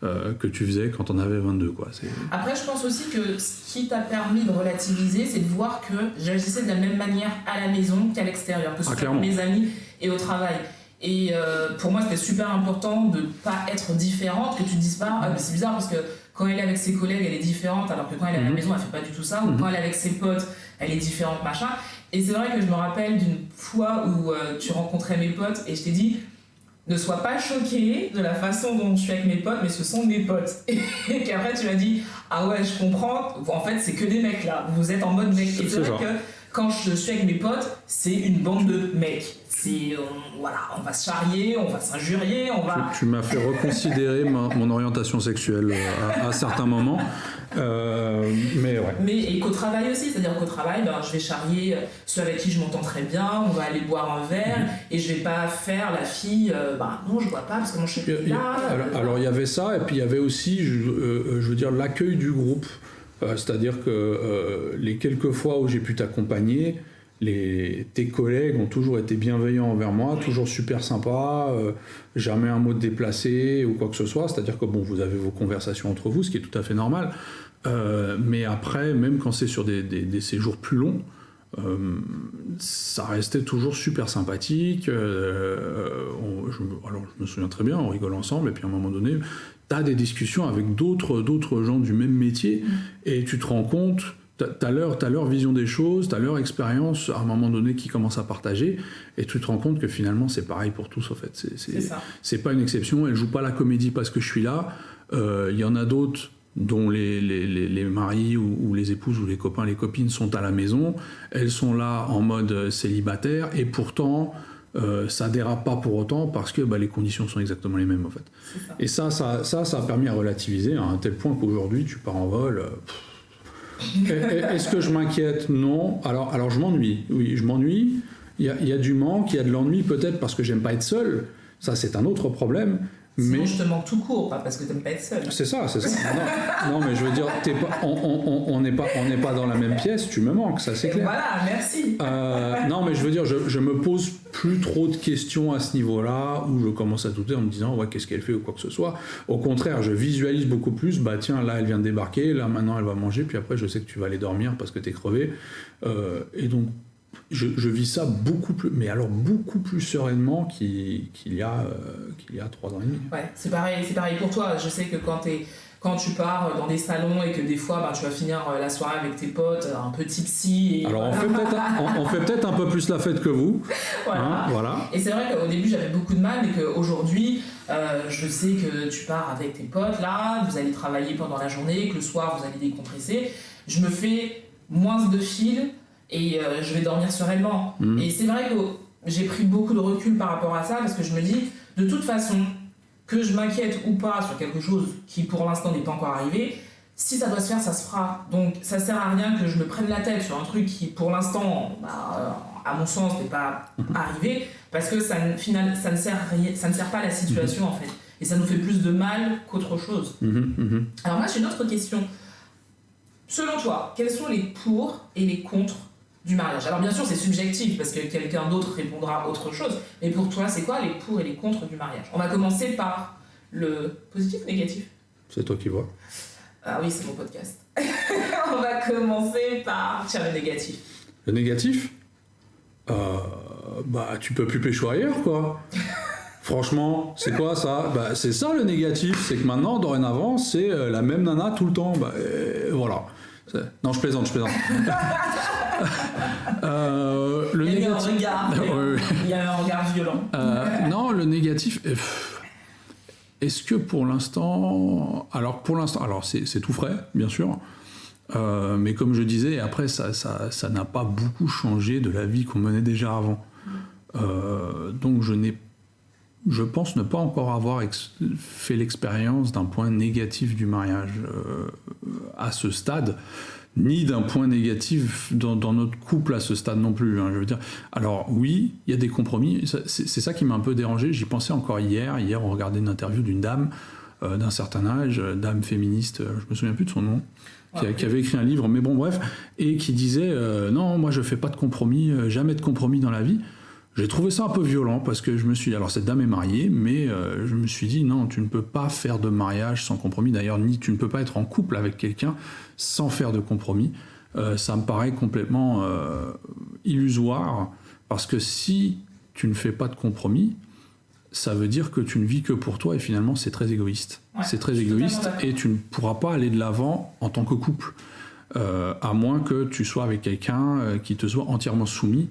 que tu faisais quand on avait 22. Quoi. Après, je pense aussi que ce qui t'a permis de relativiser, c'est de voir que j'agissais de la même manière à la maison qu'à l'extérieur, que ce soit avec mes amis et au travail. Et pour moi, c'était super important de ne pas être différente, que tu te dises pas « Ah, mais c'est bizarre parce que quand elle est avec ses collègues, elle est différente, alors que quand elle est à la maison, elle fait pas du tout ça. Ou quand elle est avec ses potes, elle est différente, machin. » Et c'est vrai que je me rappelle d'une fois où tu rencontrais mes potes et je t'ai dit « Ne sois pas choqué de la façon dont je suis avec mes potes, mais ce sont mes potes. » Et qu'après, tu m'as dit « Ah ouais, je comprends. En fait, c'est que des mecs là. Vous êtes en mode mec. » Et c'est vrai que quand je suis avec mes potes, c'est une bande de mecs. Voilà, on va se charrier, on va s'injurier, on va... Tu m'as fait reconsidérer mon orientation sexuelle à certains moments. Mais ouais. Et qu'au travail aussi, c'est-à-dire qu'au travail, ben, je vais charrier ceux avec qui je m'entends très bien, on va aller boire un verre, et je vais pas faire la fille, non, je bois pas parce que mon chef est là. Alors il y avait ça, et puis il y avait aussi, je veux dire, l'accueil du groupe. C'est-à-dire que les quelques fois où j'ai pu t'accompagner, tes collègues ont toujours été bienveillants envers moi, toujours super sympas, jamais un mot de déplacé ou quoi que ce soit. C'est-à-dire que bon, vous avez vos conversations entre vous, ce qui est tout à fait normal. Mais après, même quand c'est sur des séjours plus longs, ça restait toujours super sympathique. Alors je me souviens très bien, on rigole ensemble, et puis à un moment donné, tu as des discussions avec d'autres gens du même métier, et tu te rends compte. T'as leur vision des choses, t'as leur expérience à un moment donné qui commence à partager, et tu te rends compte que finalement c'est pareil pour tous en fait. C'est pas une exception, elle joue pas la comédie parce que je suis là. Il y en a d'autres dont les maris ou les épouses ou les copains, les copines sont à la maison, elles sont là en mode célibataire, et pourtant ça dérape pas pour autant parce que les conditions sont exactement les mêmes en fait. Et ça a permis à relativiser à un tel point qu'aujourd'hui tu pars en vol. Est-ce que je m'inquiète? Non. Alors je m'ennuie. Oui, je m'ennuie. Il y a du manque, il y a de l'ennui peut-être parce que j'aime pas être seul. Ça, c'est un autre problème. Sinon, Mais- je te manque tout court, pas parce que t'aimes pas être seul. C'est ça. Non, mais je veux dire, on n'est pas dans la même pièce, tu me manques, ça c'est Et clair. voilà, merci. Non, mais je veux dire, je me pose plus trop de questions à ce niveau-là, où je commence à douter en me disant, ouais, qu'est-ce qu'elle fait ou quoi que ce soit. Au contraire, je visualise beaucoup plus, bah tiens, là, elle vient de débarquer, là, maintenant, elle va manger, puis après, je sais que tu vas aller dormir parce que t'es crevé. Et donc, je vis ça beaucoup plus sereinement qu'il y a 3 ans et demi. Ouais, c'est pareil pour toi. Je sais que quand tu pars dans des salons et que des fois tu vas finir la soirée avec tes potes un peu tipsy. Et Alors voilà. on fait peut-être un peu plus la fête que vous. Voilà. Voilà. Et c'est vrai qu'au début j'avais beaucoup de mal, mais qu'aujourd'hui je sais que tu pars avec tes potes là, vous allez travailler pendant la journée, que le soir vous allez décompresser. Je me fais moins de fil et je vais dormir sereinement. Et c'est vrai que j'ai pris beaucoup de recul par rapport à ça, parce que je me dis, de toute façon, que je m'inquiète ou pas sur quelque chose qui pour l'instant n'est pas encore arrivé, si ça doit se faire, ça se fera. Donc ça sert à rien que je me prenne la tête sur un truc qui pour l'instant, à mon sens, n'est pas arrivé, parce que ça ne sert pas à la situation en fait. Et ça nous fait plus de mal qu'autre chose. Alors moi j'ai une autre question. Selon toi, quels sont les pour et les contre du mariage? Alors bien sûr c'est subjectif parce que quelqu'un d'autre répondra autre chose, mais pour toi c'est quoi les pour et les contre du mariage? On va commencer par le positif ou négatif? C'est toi qui vois. Ah oui, c'est mon podcast. On va commencer par le négatif. Le négatif, tu peux plus pécho ailleurs, quoi. Franchement, c'est quoi ça? C'est ça le négatif, c'est que maintenant, dorénavant, c'est la même nana tout le temps. Voilà. Non, je plaisante. Le Il y a eu un négatif. regard, il y a eu un regard violent. Non, le négatif. Est-ce que pour l'instant, alors c'est tout frais, bien sûr, mais comme je disais, après ça n'a pas beaucoup changé de la vie qu'on menait déjà avant. Donc je pense ne pas encore avoir fait l'expérience d'un point négatif du mariage à ce stade, ni d'un point négatif dans notre couple à ce stade non plus. Je veux dire, alors oui, il y a des compromis. C'est ça qui m'a un peu dérangé. J'y pensais encore hier. Hier, on regardait une interview d'une dame d'un certain âge, dame féministe, je me souviens plus de son nom, qui avait écrit un livre, mais bon, bref, et qui disait non, moi je fais pas de compromis, jamais de compromis dans la vie. J'ai trouvé ça un peu violent parce que je me suis dit, alors cette dame est mariée, mais je me suis dit non, tu ne peux pas faire de mariage sans compromis. D'ailleurs, ni tu ne peux pas être en couple avec quelqu'un sans faire de compromis. Ça me paraît complètement illusoire, parce que si tu ne fais pas de compromis, ça veut dire que tu ne vis que pour toi, et finalement c'est très égoïste. Ouais, c'est très égoïste et tu ne pourras pas aller de l'avant en tant que couple, à moins que tu sois avec quelqu'un qui te soit entièrement soumis.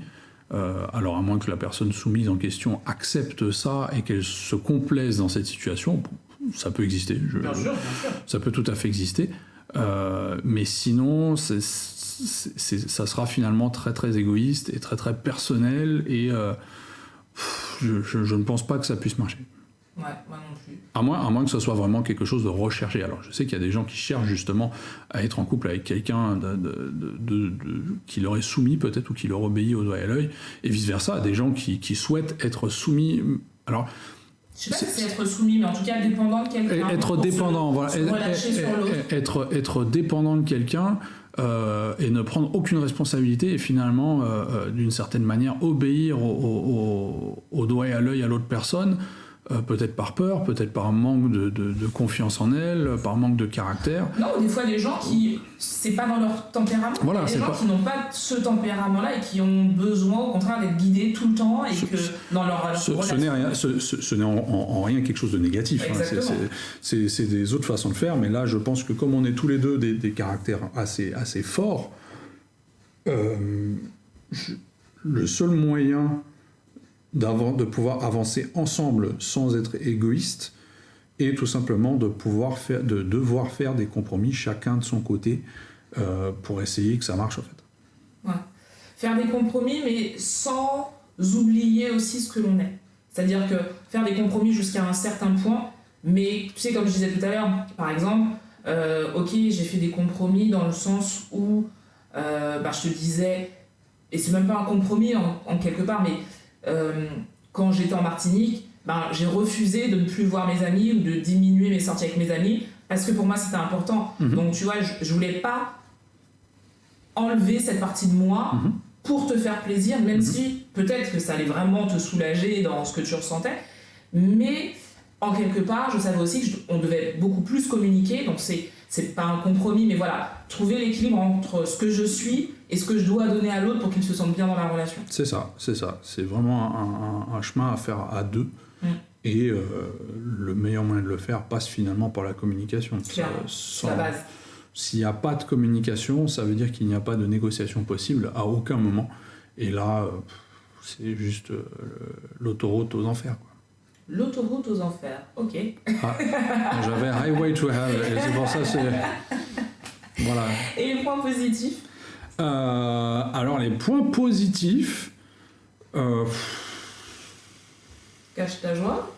Alors à moins que la personne soumise en question accepte ça et qu'elle se complaise dans cette situation, ça peut exister. Bien sûr. Ça peut tout à fait exister. Mais sinon, ça sera finalement très très égoïste et très très personnel, et je ne pense pas que ça puisse marcher. Ouais, moi non plus. À moins que ce soit vraiment quelque chose de recherché. Alors je sais qu'il y a des gens qui cherchent justement à être en couple avec quelqu'un qui leur est soumis peut-être, ou qui leur obéit au doigt et à l'œil, et vice-versa. Des gens qui souhaitent être soumis. Alors, je sais pas si c'est être soumis, mais en tout cas dépendant de quelqu'un. Être dépendant, voilà. Être dépendant de quelqu'un et ne prendre aucune responsabilité, et finalement, d'une certaine manière, obéir au doigt et à l'œil à l'autre personne. Peut-être par peur, peut-être par manque de confiance en elle, par manque de caractère. Non, ou des fois des gens qui, c'est pas dans leur tempérament. Voilà, il y a des gens qui n'ont pas ce tempérament-là et qui ont besoin au contraire d'être guidés tout le temps, et que dans leur relation... Ce n'est en rien quelque chose de négatif. C'est des autres façons de faire, mais là je pense que comme on est tous les deux des caractères assez forts, le seul moyen de pouvoir avancer ensemble sans être égoïste, et tout simplement de devoir faire des compromis chacun de son côté pour essayer que ça marche en fait. Ouais. Faire des compromis, mais sans oublier aussi ce que l'on est. C'est-à-dire que faire des compromis jusqu'à un certain point, mais tu sais, comme je disais tout à l'heure, par exemple, ok, j'ai fait des compromis dans le sens où je te disais, et c'est même pas un compromis en quelque part, mais quand j'étais en Martinique, j'ai refusé de ne plus voir mes amis ou de diminuer mes sorties avec mes amis parce que pour moi c'était important. Donc tu vois, je voulais pas enlever cette partie de moi pour te faire plaisir, même si peut-être que ça allait vraiment te soulager dans ce que tu ressentais, mais en quelque part je savais aussi qu'on devait beaucoup plus communiquer, donc c'est pas un compromis, mais voilà, trouver l'équilibre entre ce que je suis et ce que je dois donner à l'autre pour qu'il se sente bien dans la relation. C'est ça. C'est vraiment un chemin à faire à deux. Et le meilleur moyen de le faire passe finalement par la communication. C'est la base. S'il n'y a pas de communication, ça veut dire qu'il n'y a pas de négociation possible à aucun moment. Et là, c'est juste l'autoroute aux enfers, quoi. L'autoroute aux enfers, ok. J'avais Highway to Hell, et c'est pour ça voilà. Et les points positifs alors les points positifs... Cache ta joie.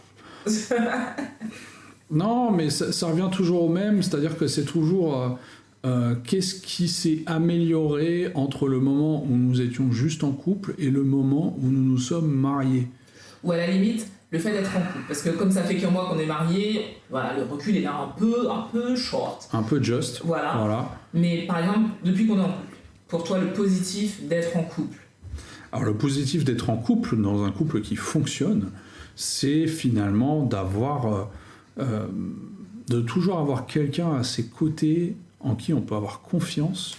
Non, mais ça revient toujours au même, c'est-à-dire que c'est toujours qu'est-ce qui s'est amélioré entre le moment où nous étions juste en couple et le moment où nous nous sommes mariés. Ou à la limite, le fait d'être en couple. Parce que comme ça fait qu'un mois qu'on est mariés, voilà, le recul est là un peu short. Un peu just. Voilà. Mais par exemple, depuis qu'on est en couple, pour toi, le positif d'être en couple? Alors le positif d'être en couple, dans un couple qui fonctionne, c'est finalement d'avoir... de toujours avoir quelqu'un à ses côtés en qui on peut avoir confiance,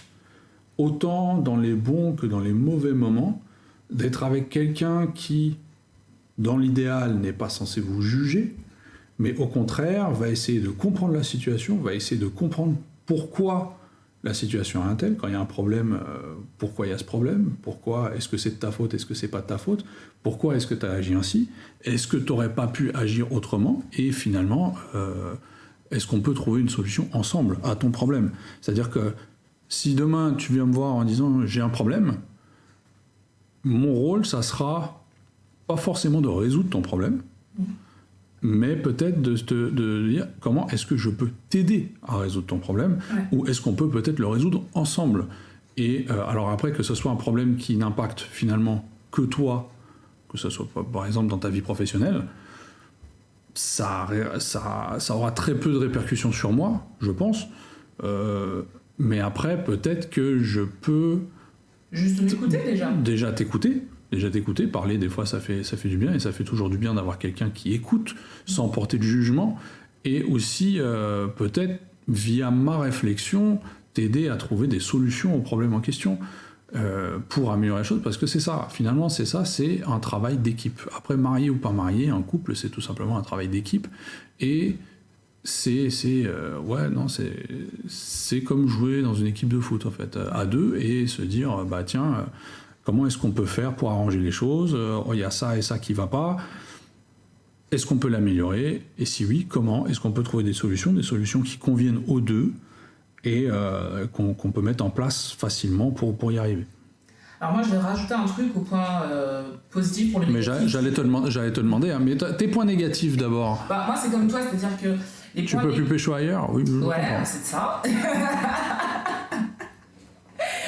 autant dans les bons que dans les mauvais moments, d'être avec quelqu'un qui, dans l'idéal, n'est pas censé vous juger, mais au contraire, va essayer de comprendre la situation, va essayer de comprendre pourquoi la situation est un tel, quand il y a un problème, pourquoi il y a ce problème, pourquoi, est-ce que c'est de ta faute, est-ce que c'est pas de ta faute, pourquoi est-ce que tu as agi ainsi, est-ce que tu n'aurais pas pu agir autrement, et finalement, est-ce qu'on peut trouver une solution ensemble à ton problème. C'est-à-dire que si demain tu viens me voir en disant j'ai un problème, mon rôle, ça sera pas forcément de résoudre ton problème, mais peut-être de dire comment est-ce que je peux t'aider à résoudre ton problème, ou est-ce qu'on peut peut-être le résoudre ensemble. Et alors après, que ce soit un problème qui n'impacte finalement que toi, que ce soit par exemple dans ta vie professionnelle, ça aura très peu de répercussions sur moi, je pense. Mais après, peut-être que je peux... Juste m'écouter déjà. Déjà t'écouter, parler, des fois ça fait du bien, et ça fait toujours du bien d'avoir quelqu'un qui écoute sans porter de jugement, et aussi peut-être via ma réflexion t'aider à trouver des solutions aux problèmes en question pour améliorer les choses, parce que c'est ça, finalement c'est un travail d'équipe. Après, marié ou pas marié, un couple c'est tout simplement un travail d'équipe, et c'est comme jouer dans une équipe de foot en fait, à deux, et se dire bah tiens, comment est-ce qu'on peut faire pour arranger les choses, il y a ça et ça qui va pas, est-ce qu'on peut l'améliorer, et si oui, comment est-ce qu'on peut trouver des solutions qui conviennent aux deux, et qu'on peut mettre en place facilement pour y arriver. Alors moi je vais rajouter un truc au point positif pour les négatifs. Mais j'allais te demander, hein, mais tes points négatifs d'abord. Bah, moi c'est comme toi, c'est-à-dire que les tu peux plus pécho ailleurs, oui. Ouais, c'est de ça.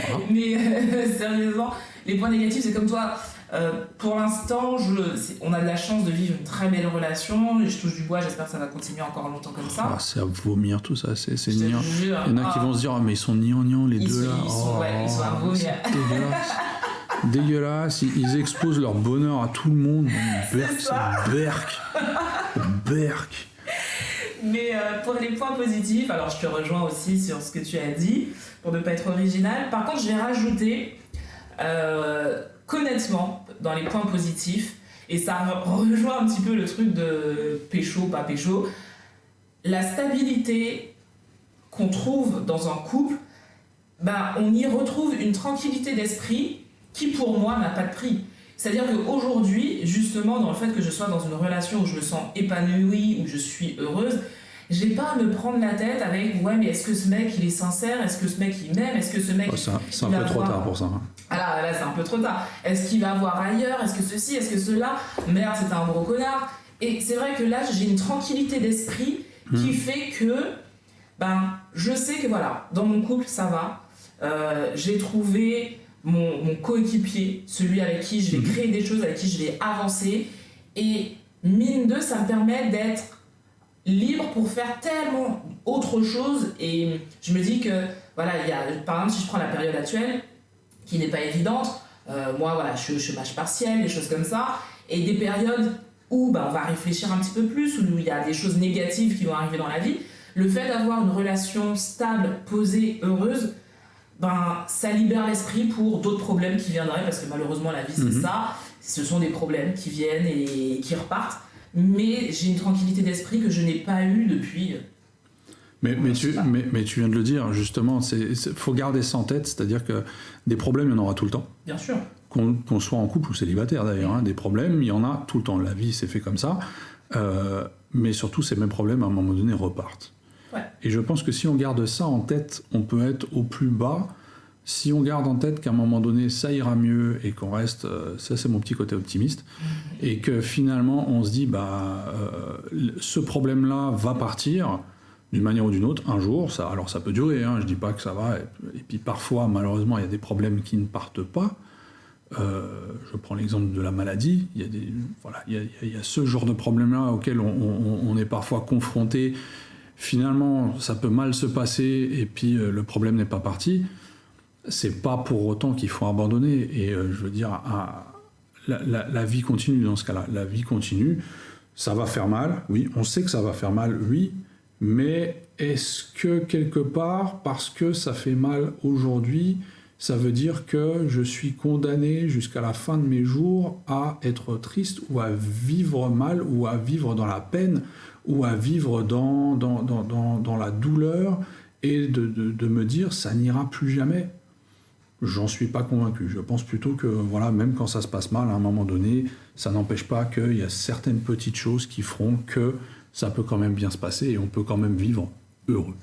Voilà. Mais sérieusement, les points négatifs, c'est comme toi. Pour l'instant, on a de la chance de vivre une très belle relation. Je touche du bois, j'espère que ça va continuer encore longtemps comme ça. C'est à vomir tout ça, c'est niant. Il y en a qui vont se dire, mais ils sont niant les deux là. Ils sont à vomir. Dégueulasse, ils exposent leur bonheur à tout le monde. Berk. Mais pour les points positifs, alors je te rejoins aussi sur ce que tu as dit, pour ne pas être original. Par contre, je vais rajouter, qu'honnêtement, dans les points positifs, et ça rejoint un petit peu le truc de pécho, pas pécho, la stabilité qu'on trouve dans un couple, on y retrouve une tranquillité d'esprit qui, pour moi, n'a pas de prix. C'est-à-dire qu'aujourd'hui, justement, dans le fait que je sois dans une relation où je me sens épanouie, où je suis heureuse, j'ai pas à me prendre la tête avec ouais, mais est-ce que ce mec il est sincère, est-ce que ce mec il m'aime, est-ce que ce mec c'est un peu trop tard pour ça. Ah là c'est un peu trop tard. Est-ce qu'il va voir ailleurs, est-ce que ceci, est-ce que cela, merde c'était un gros connard. Et c'est vrai que là j'ai une tranquillité d'esprit qui fait que je sais que voilà, dans mon couple ça va. J'ai trouvé mon coéquipier, celui avec qui je vais créer des choses, avec qui je vais avancer, et mine de, ça me permet d'être libre pour faire tellement autre chose. Et je me dis que, voilà, par exemple, si je prends la période actuelle, qui n'est pas évidente, moi, voilà, je suis au chômage partiel, des choses comme ça, et des périodes où on va réfléchir un petit peu plus, où il y a des choses négatives qui vont arriver dans la vie, le fait d'avoir une relation stable, posée, heureuse, ça libère l'esprit pour d'autres problèmes qui viendraient, parce que malheureusement la vie c'est ça, ce sont des problèmes qui viennent et qui repartent, mais j'ai une tranquillité d'esprit que je n'ai pas eue depuis... Mais tu viens de le dire, justement, faut garder ça en tête, c'est-à-dire que des problèmes, il y en aura tout le temps. Bien sûr. Qu'on soit en couple ou célibataire d'ailleurs, hein, des problèmes, il y en a tout le temps. La vie, c'est fait comme ça. Mais surtout, ces mêmes problèmes, à un moment donné, repartent. Ouais. Et je pense que si on garde ça en tête, on peut être au plus bas. Si on garde en tête qu'à un moment donné, ça ira mieux et qu'on reste... ça, c'est mon petit côté optimiste. Et que finalement, on se dit, ce problème-là va partir... d'une manière ou d'une autre, un jour, alors ça peut durer, hein, je dis pas que ça va, et puis parfois, malheureusement, il y a des problèmes qui ne partent pas. Je prends l'exemple de la maladie, il y a ce genre de problème-là auquel on est parfois confronté. Finalement, ça peut mal se passer, et puis le problème n'est pas parti. C'est pas pour autant qu'il faut abandonner, et je veux dire, la vie continue dans ce cas-là. La vie continue, ça va faire mal, oui, on sait que ça va faire mal, oui, mais est-ce que quelque part, parce que ça fait mal aujourd'hui, ça veut dire que je suis condamné jusqu'à la fin de mes jours à être triste ou à vivre mal ou à vivre dans la peine ou à vivre dans la douleur et de me dire ça n'ira plus jamais? J'en suis pas convaincu. Je pense plutôt que voilà, même quand ça se passe mal, à un moment donné, ça n'empêche pas qu'il y a certaines petites choses qui feront que ça peut quand même bien se passer et on peut quand même vivre heureux.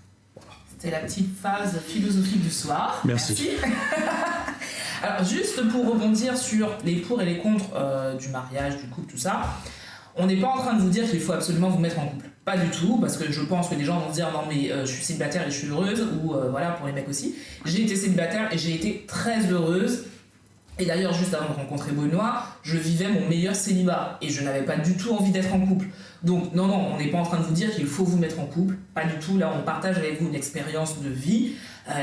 C'était la petite phase philosophique du soir. Merci. Alors, juste pour rebondir sur les pour et les contre du mariage, du couple, tout ça, on n'est pas en train de vous dire qu'il faut absolument vous mettre en couple. Pas du tout, parce que je pense que des gens vont se dire non mais je suis célibataire et je suis heureuse, ou voilà, pour les mecs aussi. J'ai été célibataire et j'ai été très heureuse. Et d'ailleurs, juste avant de rencontrer Benoît, je vivais mon meilleur célibat et je n'avais pas du tout envie d'être en couple. Donc non, on n'est pas en train de vous dire qu'il faut vous mettre en couple, pas du tout. Là, on partage avec vous une expérience de vie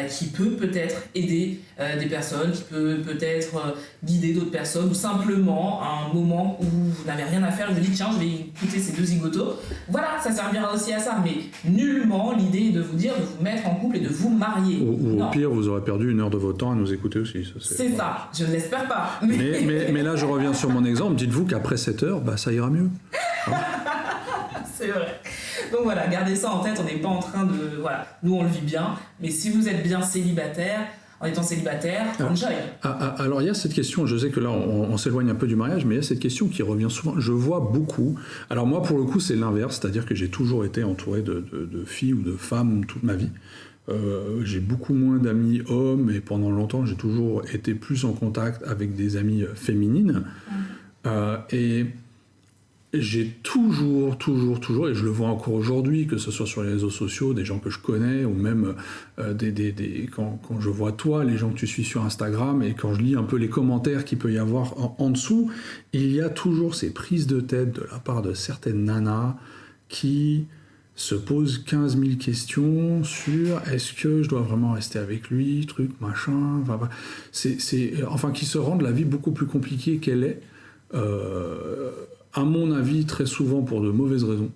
qui peut peut-être aider des personnes, qui peut peut-être guider d'autres personnes, ou simplement à un moment où vous n'avez rien à faire, vous dites tiens, je vais écouter ces deux zigotos. Voilà, ça servira aussi à ça, mais nullement l'idée est de vous dire de vous mettre en couple et de vous marier. Ou au pire, vous aurez perdu 1 heure de votre temps à nous écouter aussi. C'est ça, je ne l'espère pas. Mais là, je reviens sur mon exemple. Dites-vous qu'après 7 heures, ça ira mieux. Hein? C'est vrai. Donc voilà, gardez ça en tête, on n'est pas en train de... Voilà, nous on le vit bien, mais si vous êtes bien célibataire, en étant célibataire, enjoy. Alors il y a cette question, je sais que là on s'éloigne un peu du mariage, mais il y a cette question qui revient souvent, je vois beaucoup. Alors moi pour le coup c'est l'inverse, c'est-à-dire que j'ai toujours été entouré de filles ou de femmes toute ma vie. J'ai beaucoup moins d'amis hommes et pendant longtemps j'ai toujours été plus en contact avec des amies féminines. Et j'ai toujours, et je le vois encore aujourd'hui, que ce soit sur les réseaux sociaux, des gens que je connais, ou même quand je vois toi, les gens que tu suis sur Instagram, et quand je lis un peu les commentaires qu'il peut y avoir en dessous, il y a toujours ces prises de tête de la part de certaines nanas qui se posent 15 000 questions sur est-ce que je dois vraiment rester avec lui, truc, machin, enfin qui se rendent la vie beaucoup plus compliquée qu'elle est. À mon avis, très souvent pour de mauvaises raisons,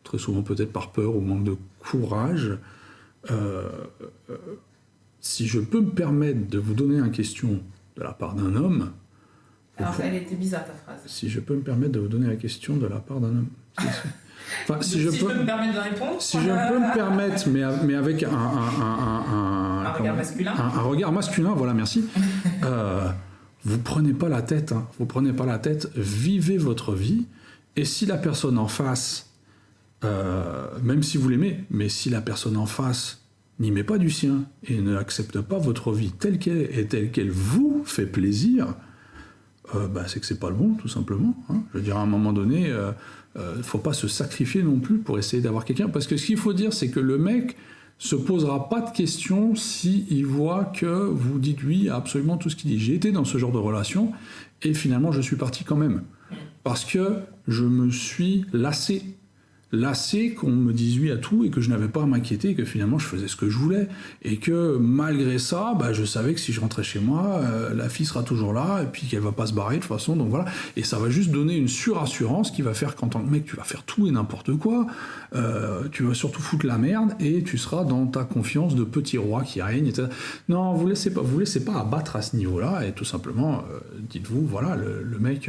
très souvent peut-être par peur ou manque de courage. Si je peux me permettre de vous donner une question de la part d'un homme... Alors, elle était bizarre ta phrase. Si je peux me permettre de vous donner la question de la part d'un homme... Enfin, si je peux me permettre de répondre. Si je peux me permettre, mais avec un regard masculin. Un regard masculin, voilà, merci. Vous prenez pas la tête, hein. Vous prenez pas la tête, vivez votre vie, et si la personne en face, même si vous l'aimez, mais si la personne en face n'y met pas du sien et ne accepte pas votre vie telle qu'elle est et telle qu'elle vous fait plaisir, c'est que c'est pas le bon, tout simplement. Hein. Je veux dire, à un moment donné, faut pas se sacrifier non plus pour essayer d'avoir quelqu'un, parce que ce qu'il faut dire, c'est que le mec se posera pas de questions s'il voit que vous dites oui à absolument tout ce qu'il dit. J'ai été dans ce genre de relation et finalement je suis parti quand même. Parce que je me suis lassé qu'on me dise oui à tout et que je n'avais pas à m'inquiéter et que finalement je faisais ce que je voulais et que malgré ça je savais que si je rentrais chez moi la fille sera toujours là et puis qu'elle va pas se barrer de toute façon, donc voilà, et ça va juste donner une surassurance qui va faire qu'en tant que mec tu vas faire tout et n'importe quoi, tu vas surtout foutre la merde et tu seras dans ta confiance de petit roi qui règne, etc. Non, vous laissez pas abattre à ce niveau là et tout simplement dites-vous voilà, le mec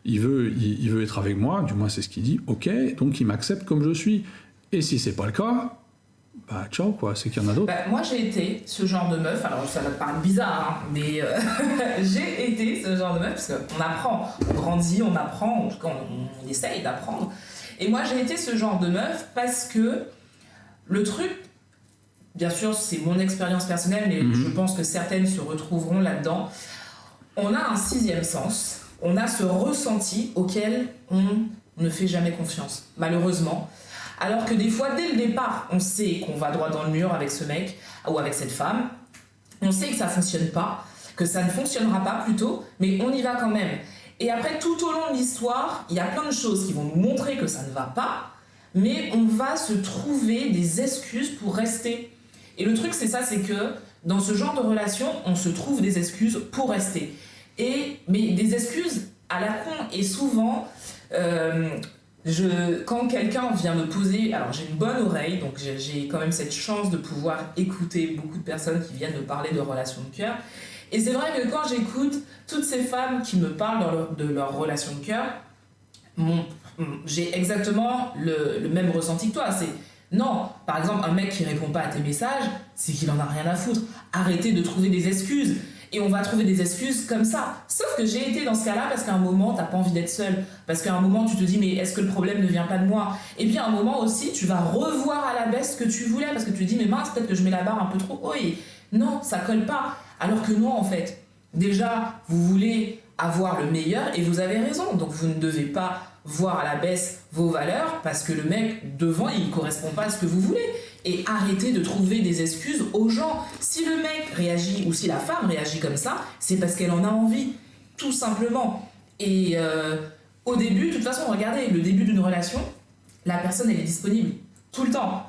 il veut être avec moi, du moins c'est ce qu'il dit, ok, donc il m'accepte comme je suis. Et si c'est pas le cas, ciao quoi, c'est qu'il y en a d'autres. Moi j'ai été ce genre de meuf, alors ça va te paraître bizarre, mais j'ai été ce genre de meuf, parce qu'on apprend, on grandit, on apprend, en tout cas on essaye d'apprendre. Et moi j'ai été ce genre de meuf parce que le truc, bien sûr c'est mon expérience personnelle, mais je pense que certaines se retrouveront là-dedans, on a un sixième sens. On a ce ressenti auquel on ne fait jamais confiance, malheureusement. Alors que des fois, dès le départ, on sait qu'on va droit dans le mur avec ce mec ou avec cette femme. On sait que ça ne fonctionne pas, que ça ne fonctionnera pas plutôt, mais on y va quand même. Et après, tout au long de l'histoire, il y a plein de choses qui vont nous montrer que ça ne va pas, mais on va se trouver des excuses pour rester. Et le truc, c'est ça, c'est que dans ce genre de relation, on se trouve des excuses pour rester. Mais des excuses à la con, et souvent quand quelqu'un vient me poser, alors j'ai une bonne oreille, donc j'ai quand même cette chance de pouvoir écouter beaucoup de personnes qui viennent me parler de relations de cœur, et c'est vrai que quand j'écoute toutes ces femmes qui me parlent de leur relation de cœur, j'ai exactement le même ressenti que toi, c'est non, par exemple un mec qui répond pas à tes messages, c'est qu'il en a rien à foutre, arrêtez de trouver des excuses. Et on va trouver des excuses comme ça. Sauf que j'ai été dans ce cas-là parce qu'à un moment, t'as pas envie d'être seule. Parce qu'à un moment, tu te dis, mais est-ce que le problème ne vient pas de moi ? Et puis à un moment aussi, tu vas revoir à la baisse ce que tu voulais. Parce que tu te dis, mais mince, peut-être que je mets la barre un peu trop haut. Et non, ça colle pas. Alors que non, en fait. Déjà, vous voulez avoir le meilleur et vous avez raison. Donc vous ne devez pas voir à la baisse vos valeurs parce que le mec devant, il ne correspond pas à ce que vous voulez. Et arrêtez de trouver des excuses aux gens. Si le mec réagit ou si la femme réagit comme ça, c'est parce qu'elle en a envie, tout simplement. Et au début, de toute façon, regardez, le début d'une relation, la personne, elle est disponible tout le temps.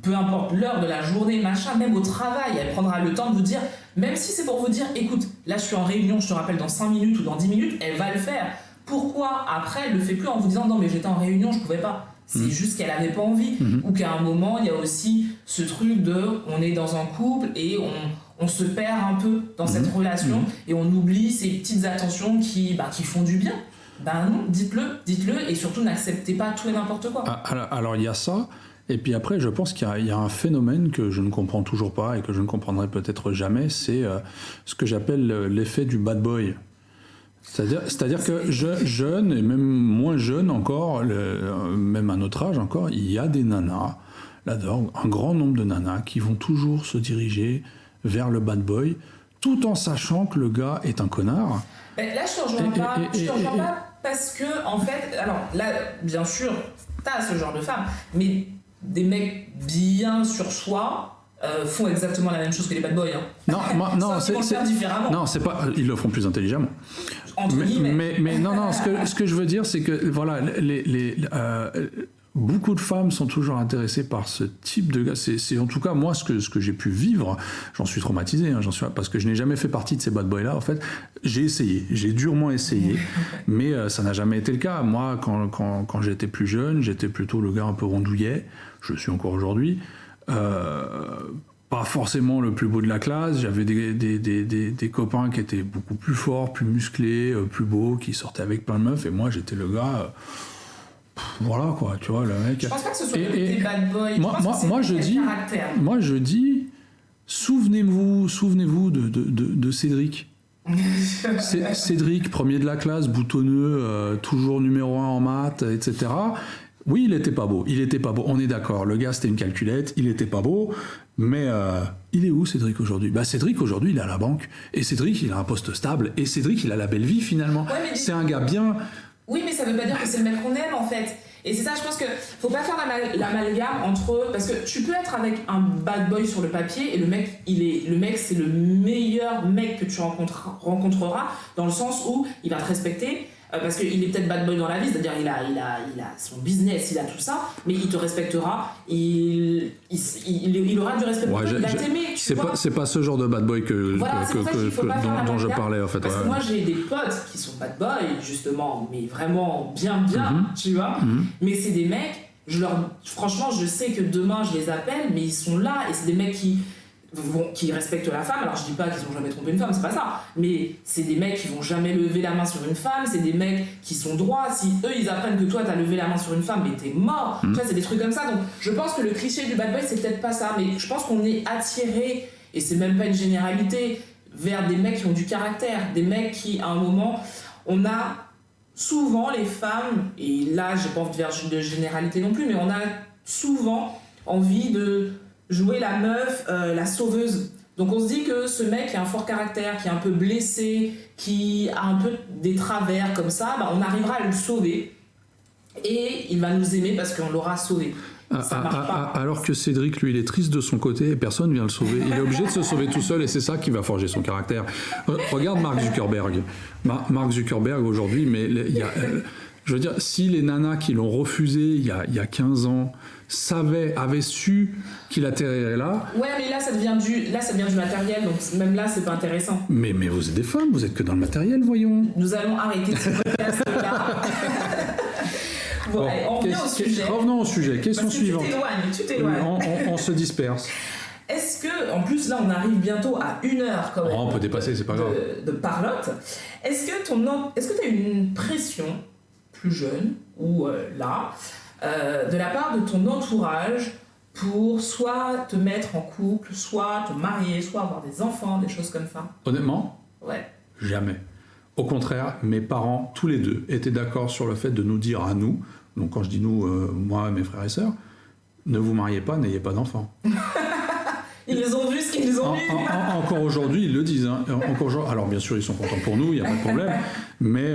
Peu importe l'heure de la journée, machin, même au travail, elle prendra le temps de vous dire, même si c'est pour vous dire, écoute, là je suis en réunion, je te rappelle dans 5 minutes ou dans 10 minutes, elle va le faire. Pourquoi après elle le fait plus en vous disant, non mais j'étais en réunion, je pouvais pas. C'est juste qu'elle avait pas envie. Ou qu'à un moment, il y a aussi ce truc de, on est dans un couple et on se perd un peu dans cette relation et on oublie ces petites attentions qui font du bien. Non, dites-le et surtout n'acceptez pas tout et n'importe quoi. Alors il y a ça, et puis après je pense qu'il y a un phénomène que je ne comprends toujours pas et que je ne comprendrai peut-être jamais, c'est ce que j'appelle l'effet du bad boy. C'est-à-dire que jeune et même moins jeune encore, même à notre âge encore, il y a des nanas, là-dedans, un grand nombre de nanas qui vont toujours se diriger vers le bad boy, tout en sachant que le gars est un connard. Là, je te rejoins pas parce que, en fait, alors là, bien sûr, t'as ce genre de femmes, mais des mecs bien sur soi font exactement la même chose que les bad boys. Hein. Non, c'est le faire différemment. Non, c'est pas. Ils le font plus intelligemment. Mais non, ce que je veux dire, c'est que voilà, beaucoup de femmes sont toujours intéressées par ce type de gars. C'est en tout cas moi ce que j'ai pu vivre. J'en suis traumatisé, parce que je n'ai jamais fait partie de ces bad boys là. En fait, j'ai durement essayé, mais ça n'a jamais été le cas. Moi, quand j'étais plus jeune, j'étais plutôt le gars un peu rondouillet. Je le suis encore aujourd'hui. Pas forcément le plus beau de la classe, j'avais des copains qui étaient beaucoup plus forts, plus musclés, plus beaux, qui sortaient avec plein de meufs, et moi j'étais le gars, voilà quoi, tu vois, le mec. Je pense pas que ce soit des bad boys, moi je dis, souvenez-vous de Cédric. Cédric, premier de la classe, boutonneux, toujours numéro 1 en maths, etc. Oui, il était pas beau, on est d'accord, le gars c'était une calculette, il était pas beau, mais il est où Cédric aujourd'hui ? Cédric aujourd'hui il est à la banque, et Cédric il a un poste stable, et Cédric il a la belle vie finalement, c'est un gars bien... Oui, mais ça veut pas dire que c'est le mec qu'on aime en fait, et c'est ça, je pense que faut pas faire l'amalgame entre, parce que tu peux être avec un bad boy sur le papier, et le mec c'est le meilleur mec que tu rencontreras, dans le sens où il va te respecter, parce qu'il est peut-être bad boy dans la vie, c'est-à-dire il a son business, il a tout ça, mais il te respectera, il aura du respect pour toi, il va t'aimer, tu vois. C'est pas ce genre de bad boy dont je parlais en fait. Parce que moi j'ai des potes qui sont bad boy, justement, mais vraiment bien, tu vois. Mais c'est des mecs, franchement, je sais que demain je les appelle, mais ils sont là, et c'est des mecs qui respectent la femme. Alors je dis pas qu'ils ont jamais trompé une femme, c'est pas ça, mais c'est des mecs qui vont jamais lever la main sur une femme, c'est des mecs qui sont droits. Si eux ils apprennent que toi t'as levé la main sur une femme, mais t'es mort, tu vois, c'est des trucs comme ça. Donc je pense que le cliché du bad boy c'est peut-être pas ça, mais je pense qu'on est attiré, et c'est même pas une généralité, vers des mecs qui ont du caractère, des mecs qui à un moment, on a souvent les femmes, et là j'ai pas envie de faire de généralité non plus, mais on a souvent envie de jouer la meuf, la sauveuse. Donc on se dit que ce mec qui a un fort caractère, qui est un peu blessé, qui a un peu des travers comme ça, bah on arrivera à le sauver et il va nous aimer parce qu'on l'aura sauvé. Ça marche pas. Alors que Cédric, lui, il est triste de son côté et personne vient le sauver. Il est obligé de se sauver tout seul et c'est ça qui va forger son caractère. Regarde Mark Zuckerberg. Mark Zuckerberg aujourd'hui, mais je veux dire, si les nanas qui l'ont refusé il y a 15 ans avaient su qu'il atterrirait là... Ouais, mais là ça devient du matériel, donc même là c'est pas intéressant. Mais vous êtes des femmes, vous êtes que dans le matériel, voyons. Nous allons arrêter ce podcast-là. Bon, allez, on revient au sujet. Revenons au sujet. Question suivante. Tu t'éloignes. On se disperse. Est-ce que, en plus là on arrive bientôt à 1 heure quand même. On peut dépasser, c'est pas grave. De parlotte. Est-ce que tu as eu une pression plus jeune ou de la part de ton entourage pour soit te mettre en couple, soit te marier, soit avoir des enfants, des choses comme ça? Honnêtement, ouais. Jamais. Au contraire, mes parents, tous les deux, étaient d'accord sur le fait de nous dire à nous, donc quand je dis nous, moi et mes frères et sœurs, ne vous mariez pas, n'ayez pas d'enfants. Ils les ont vus ce qu'ils ont vu. Encore aujourd'hui, ils le disent. Hein. Alors bien sûr, ils sont contents pour nous, il n'y a pas de problème, mais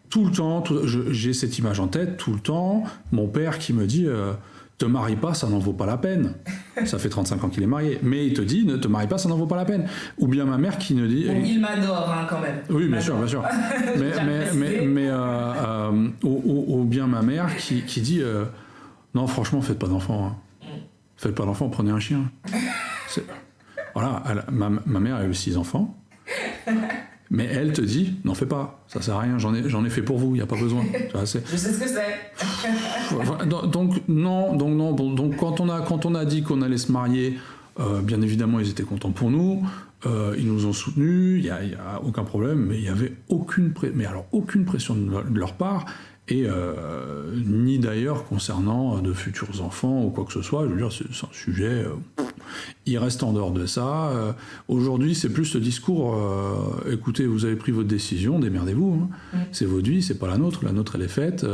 tout le temps, j'ai cette image en tête, tout le temps, mon père qui me dit te marie pas, ça n'en vaut pas la peine. Ça fait 35 ans qu'il est marié, mais il te dit ne te marie pas, ça n'en vaut pas la peine. Ou bien ma mère qui me dit... Bon, il m'adore hein, quand même. Oui, bien sûr. Ou bien ma mère qui dit non, franchement, faites pas d'enfants. Hein. Faites pas d'enfants, prenez un chien. Voilà, ma mère a eu 6 enfants. Mais elle te dit, n'en fais pas, ça sert à rien, j'en ai fait pour vous, il n'y a pas besoin. Je sais ce que c'est. Donc quand on a dit qu'on allait se marier, bien évidemment ils étaient contents pour nous, ils nous ont soutenus, il n'y a aucun problème, mais il n'y avait aucune pression de leur part, et ni d'ailleurs concernant de futurs enfants ou quoi que ce soit. Je veux dire, c'est un sujet... il reste en dehors de ça. Aujourd'hui, c'est plus ce discours écoutez, vous avez pris votre décision, démerdez-vous. Hein. C'est votre vie, c'est pas la nôtre. La nôtre, elle est faite.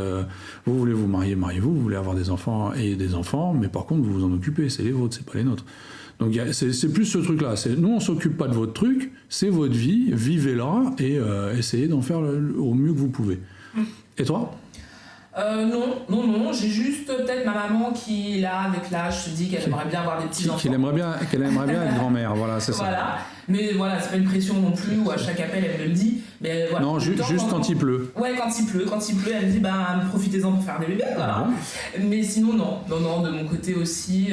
Vous voulez vous marier, mariez-vous. Vous voulez avoir des enfants, ayez des enfants. Mais par contre, vous vous en occupez. C'est les vôtres, c'est pas les nôtres. Donc c'est plus ce truc-là. Nous, on s'occupe pas de votre truc. C'est votre vie. Vivez-la et essayez d'en faire au mieux que vous pouvez. Et toi ? Non, j'ai juste peut-être ma maman qui, là, avec l'âge, se dit qu'elle aimerait bien avoir des petits-enfants. Qu'elle aimerait bien être grand-mère, voilà, c'est ça. Voilà, mais voilà, c'est pas une pression non plus, où à chaque appel, elle me le dit. Mais voilà, non, juste quand il pleut. Ouais, quand il pleut, elle me dit, profitez-en pour faire des bébés, voilà. Mais sinon, non, de mon côté aussi.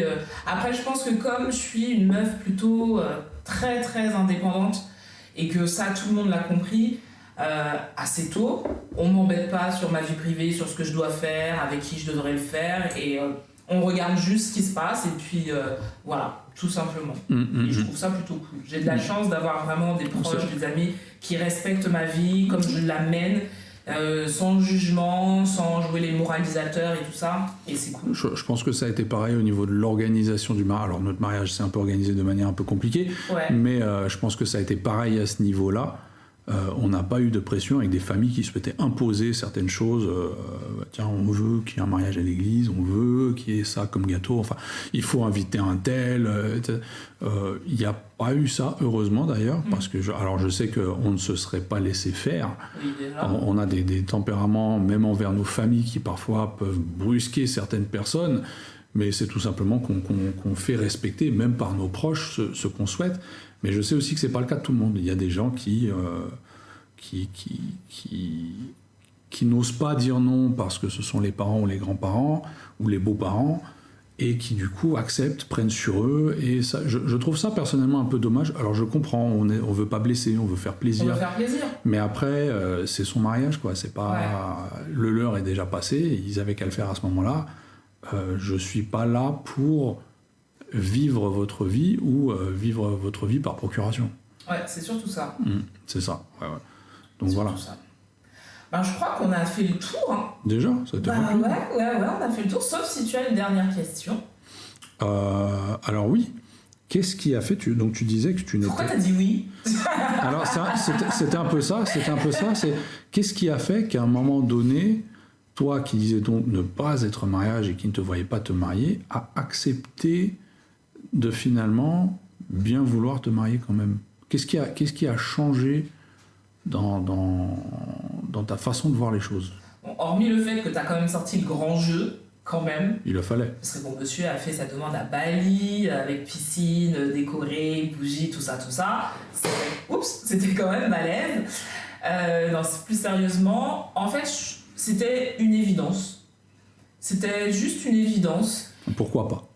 Après, je pense que comme je suis une meuf plutôt très, très indépendante, et que ça, tout le monde l'a compris, assez tôt, on m'embête pas sur ma vie privée, sur ce que je dois faire, avec qui je devrais le faire, et on regarde juste ce qui se passe, et puis voilà, tout simplement. Et je trouve ça plutôt cool. J'ai de la chance d'avoir vraiment des proches, des amis qui respectent ma vie comme je la mène, sans jugement, sans jouer les moralisateurs et tout ça, et c'est cool. Je pense que ça a été pareil au niveau de l'organisation du mariage. Alors notre mariage s'est un peu organisé de manière un peu compliquée, mais je pense que ça a été pareil à ce niveau-là. On n'a pas eu de pression avec des familles qui souhaitaient imposer certaines choses. Tiens, on veut qu'il y ait un mariage à l'église, on veut qu'il y ait ça comme gâteau. Enfin, il faut inviter un tel. Il n'y a pas eu ça, heureusement d'ailleurs, parce que je sais qu'on ne se serait pas laissé faire. Oui, on a des tempéraments, même envers nos familles, qui parfois peuvent brusquer certaines personnes. Mais c'est tout simplement qu'on fait respecter, même par nos proches, ce qu'on souhaite. Mais je sais aussi que c'est pas le cas de tout le monde. Il y a des gens qui qui n'osent pas dire non parce que ce sont les parents ou les grands-parents ou les beaux-parents, et qui du coup acceptent, prennent sur eux, et ça, je trouve ça personnellement un peu dommage. Alors je comprends, on veut pas blesser, on veut faire plaisir. On veut faire plaisir. Mais après, c'est son mariage, quoi. C'est pas le leur est déjà passé, ils avaient qu'à le faire à ce moment-là. Je suis pas là pour vivre votre vie ou vivre votre vie par procuration. Ouais, c'est surtout ça. C'est ça. Ouais. Donc C'est voilà. surtout ça. Ben, je crois qu'on a fait le tour. Hein. Déjà, ça a été Ouais, rapide. on a fait le tour, sauf si tu as une dernière question. Alors oui. Qu'est-ce qui a fait donc tu disais que tu n'étais... Pourquoi t'as dit oui? Alors c'était un peu ça. C'est qu'est-ce qui a fait qu'à un moment donné, toi qui disais donc ne pas être mariage et qui ne te voyait pas te marier, a accepté de finalement bien vouloir te marier quand même? Qu'est-ce qui a changé dans ta façon de voir les choses? Bon, hormis le fait que t'as quand même sorti le grand jeu, quand même. Il le fallait. Parce que bon, monsieur a fait sa demande à Bali, avec piscine, décorée, bougies, tout ça. C'était quand même balèze. Non, plus sérieusement, en fait, c'était une évidence. C'était juste une évidence. Pourquoi pas?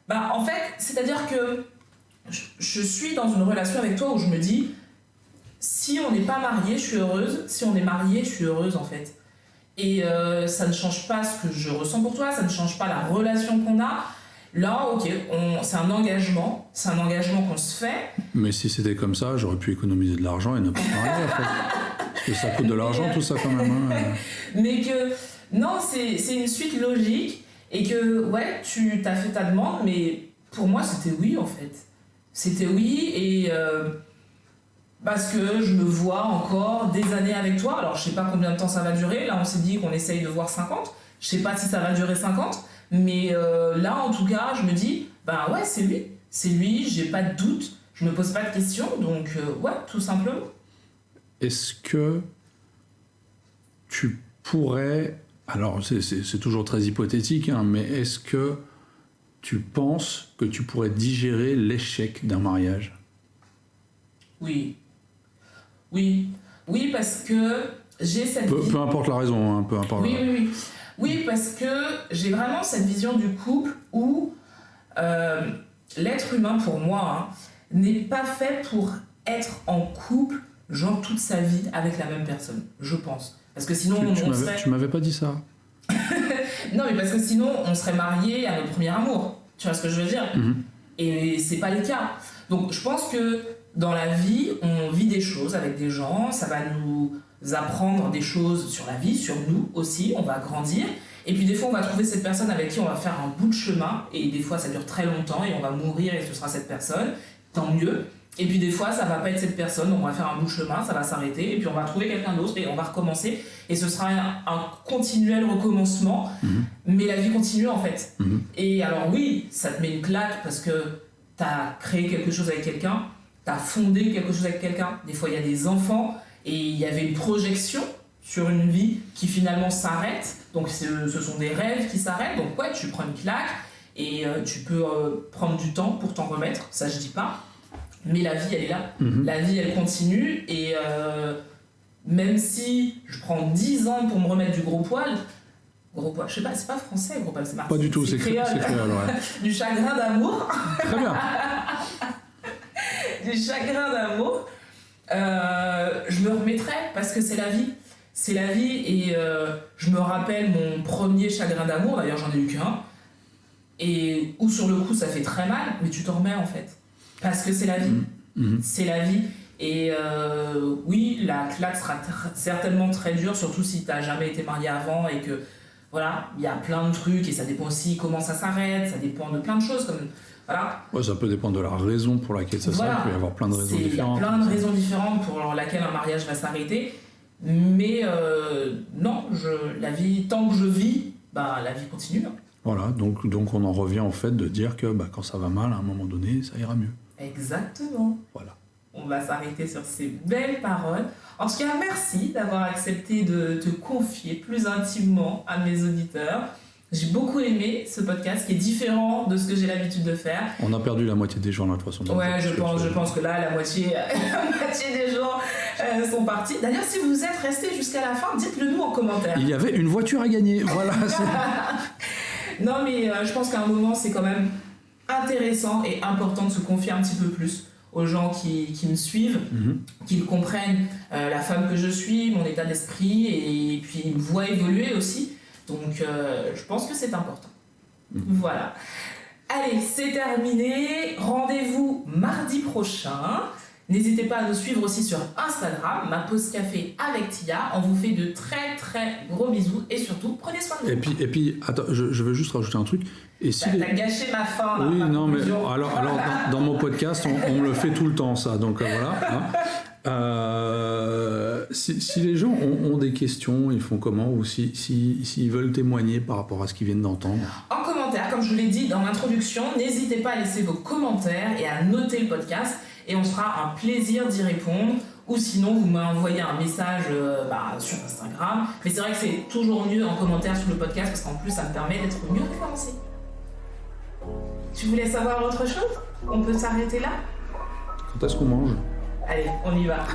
Bah, en fait, c'est-à-dire que je suis dans une relation avec toi où je me dis, si on n'est pas marié, je suis heureuse. Si on est marié, je suis heureuse, en fait. Et ça ne change pas ce que je ressens pour toi, ça ne change pas la relation qu'on a. Là, ok, c'est un engagement qu'on se fait. Mais si c'était comme ça, j'aurais pu économiser de l'argent et ne pas me marier, en fait. Parce que ça coûte de l'argent, tout ça, quand même. Hein. Mais que, non, c'est une suite logique. Et que, ouais, tu t'as fait ta demande, mais pour moi, c'était oui, en fait. C'était oui, et... parce que je me vois encore des années avec toi. Alors, je sais pas combien de temps ça va durer. Là, on s'est dit qu'on essaye de voir 50. Je sais pas si ça va durer 50. Mais là, en tout cas, je me dis, ben ouais, c'est lui. C'est lui, j'ai pas de doute. Je me pose pas de questions. Donc, ouais, tout simplement. Est-ce que tu pourrais... Alors, c'est toujours très hypothétique, hein, mais est-ce que tu penses que tu pourrais digérer l'échec d'un mariage? Oui. Oui, parce que j'ai cette vision... Peu importe la raison, hein, peu importe. Oui. Oui, parce que j'ai vraiment cette vision du couple où l'être humain, pour moi, hein, n'est pas fait pour être en couple, genre toute sa vie, avec la même personne, je pense. Parce que sinon, Tu m'avais pas dit ça. Non, mais parce que sinon, on serait mariés à notre premier amour. Tu vois ce que je veux dire? Et c'est pas le cas. Donc, je pense que dans la vie, on vit des choses avec des gens, ça va nous apprendre des choses sur la vie, sur nous aussi, on va grandir. Et puis des fois, on va trouver cette personne avec qui on va faire un bout de chemin, et des fois, ça dure très longtemps, et on va mourir, et ce sera cette personne, tant mieux. Et puis des fois, ça va pas être cette personne, on va faire un bout de chemin, ça va s'arrêter, et puis on va trouver quelqu'un d'autre, et on va recommencer. Et ce sera un continuel recommencement, mais la vie continue en fait. Et alors oui, ça te met une claque, parce que t'as créé quelque chose avec quelqu'un, t'as fondé quelque chose avec quelqu'un. Des fois, il y a des enfants, et il y avait une projection sur une vie qui finalement s'arrête. Donc ce sont des rêves qui s'arrêtent. Donc ouais, tu prends une claque, et tu peux prendre du temps pour t'en remettre, ça je dis pas. Mais la vie, elle est là. La vie, elle continue. Et même si je prends 10 ans pour me remettre du gros poil, je sais pas, c'est pas français, gros poil, c'est marseillais. Pas du tout, c'est créole. Ouais. Du chagrin d'amour. Très bien. Du chagrin d'amour. Je me remettrai parce que c'est la vie. C'est la vie, et je me rappelle mon premier chagrin d'amour, d'ailleurs j'en ai eu qu'un, et où sur le coup ça fait très mal, mais tu t'en remets en fait. Parce que c'est la vie. C'est la vie. Et oui, la claque sera certainement très dure, surtout si t'as jamais été marié avant et que, voilà, il y a plein de trucs et ça dépend aussi comment ça s'arrête, ça dépend de plein de choses. Comme, voilà. Ouais, ça peut dépendre de la raison pour laquelle ça s'arrête. Il peut y avoir plein de raisons différentes. Il y a plein de raisons différentes pour laquelle un mariage va s'arrêter. Mais non, la vie, tant que je vis, bah, la vie continue. Voilà, donc on en revient au fait de dire que quand ça va mal, à un moment donné, ça ira mieux. Exactement. Voilà. On va s'arrêter sur ces belles paroles. En tout cas, merci d'avoir accepté de te confier plus intimement à mes auditeurs. J'ai beaucoup aimé ce podcast qui est différent de ce que j'ai l'habitude de faire. On a perdu la moitié des gens là, de toute façon. Ouais, je pense que là, la moitié des gens sont partis. D'ailleurs, si vous êtes restés jusqu'à la fin, dites-le nous en commentaire. Il y avait une voiture à gagner, voilà. Non, mais je pense qu'à un moment, c'est quand même intéressant et important de se confier un petit peu plus aux gens qui me suivent, qu'ils comprennent la femme que je suis, mon état d'esprit, et puis ils me voient évoluer aussi. Donc, je pense que c'est important. Voilà. Allez, c'est terminé. Rendez-vous mardi prochain. N'hésitez pas à nous suivre aussi sur Instagram, ma pause café avec Tia. On vous fait de très très gros bisous et surtout, prenez soin de vous. Et puis attends, je veux juste rajouter un truc. Et si T'as gâché ma fin là. Oui, non, mais alors dans mon podcast, on me le fait tout le temps, ça. Donc voilà. Hein. Si les gens ont des questions, ils font comment? Ou s'ils veulent témoigner par rapport à ce qu'ils viennent d'entendre? En commentaire, comme je vous l'ai dit dans l'introduction, n'hésitez pas à laisser vos commentaires et à noter le podcast. Et on se fera un plaisir d'y répondre. Ou sinon, vous m'envoyez un message sur Instagram. Mais c'est vrai que c'est toujours mieux en commentaire sur le podcast parce qu'en plus, ça me permet d'être mieux référencé. Tu voulais savoir autre chose? On peut s'arrêter là? Quand est-ce qu'on mange? Allez, on y va.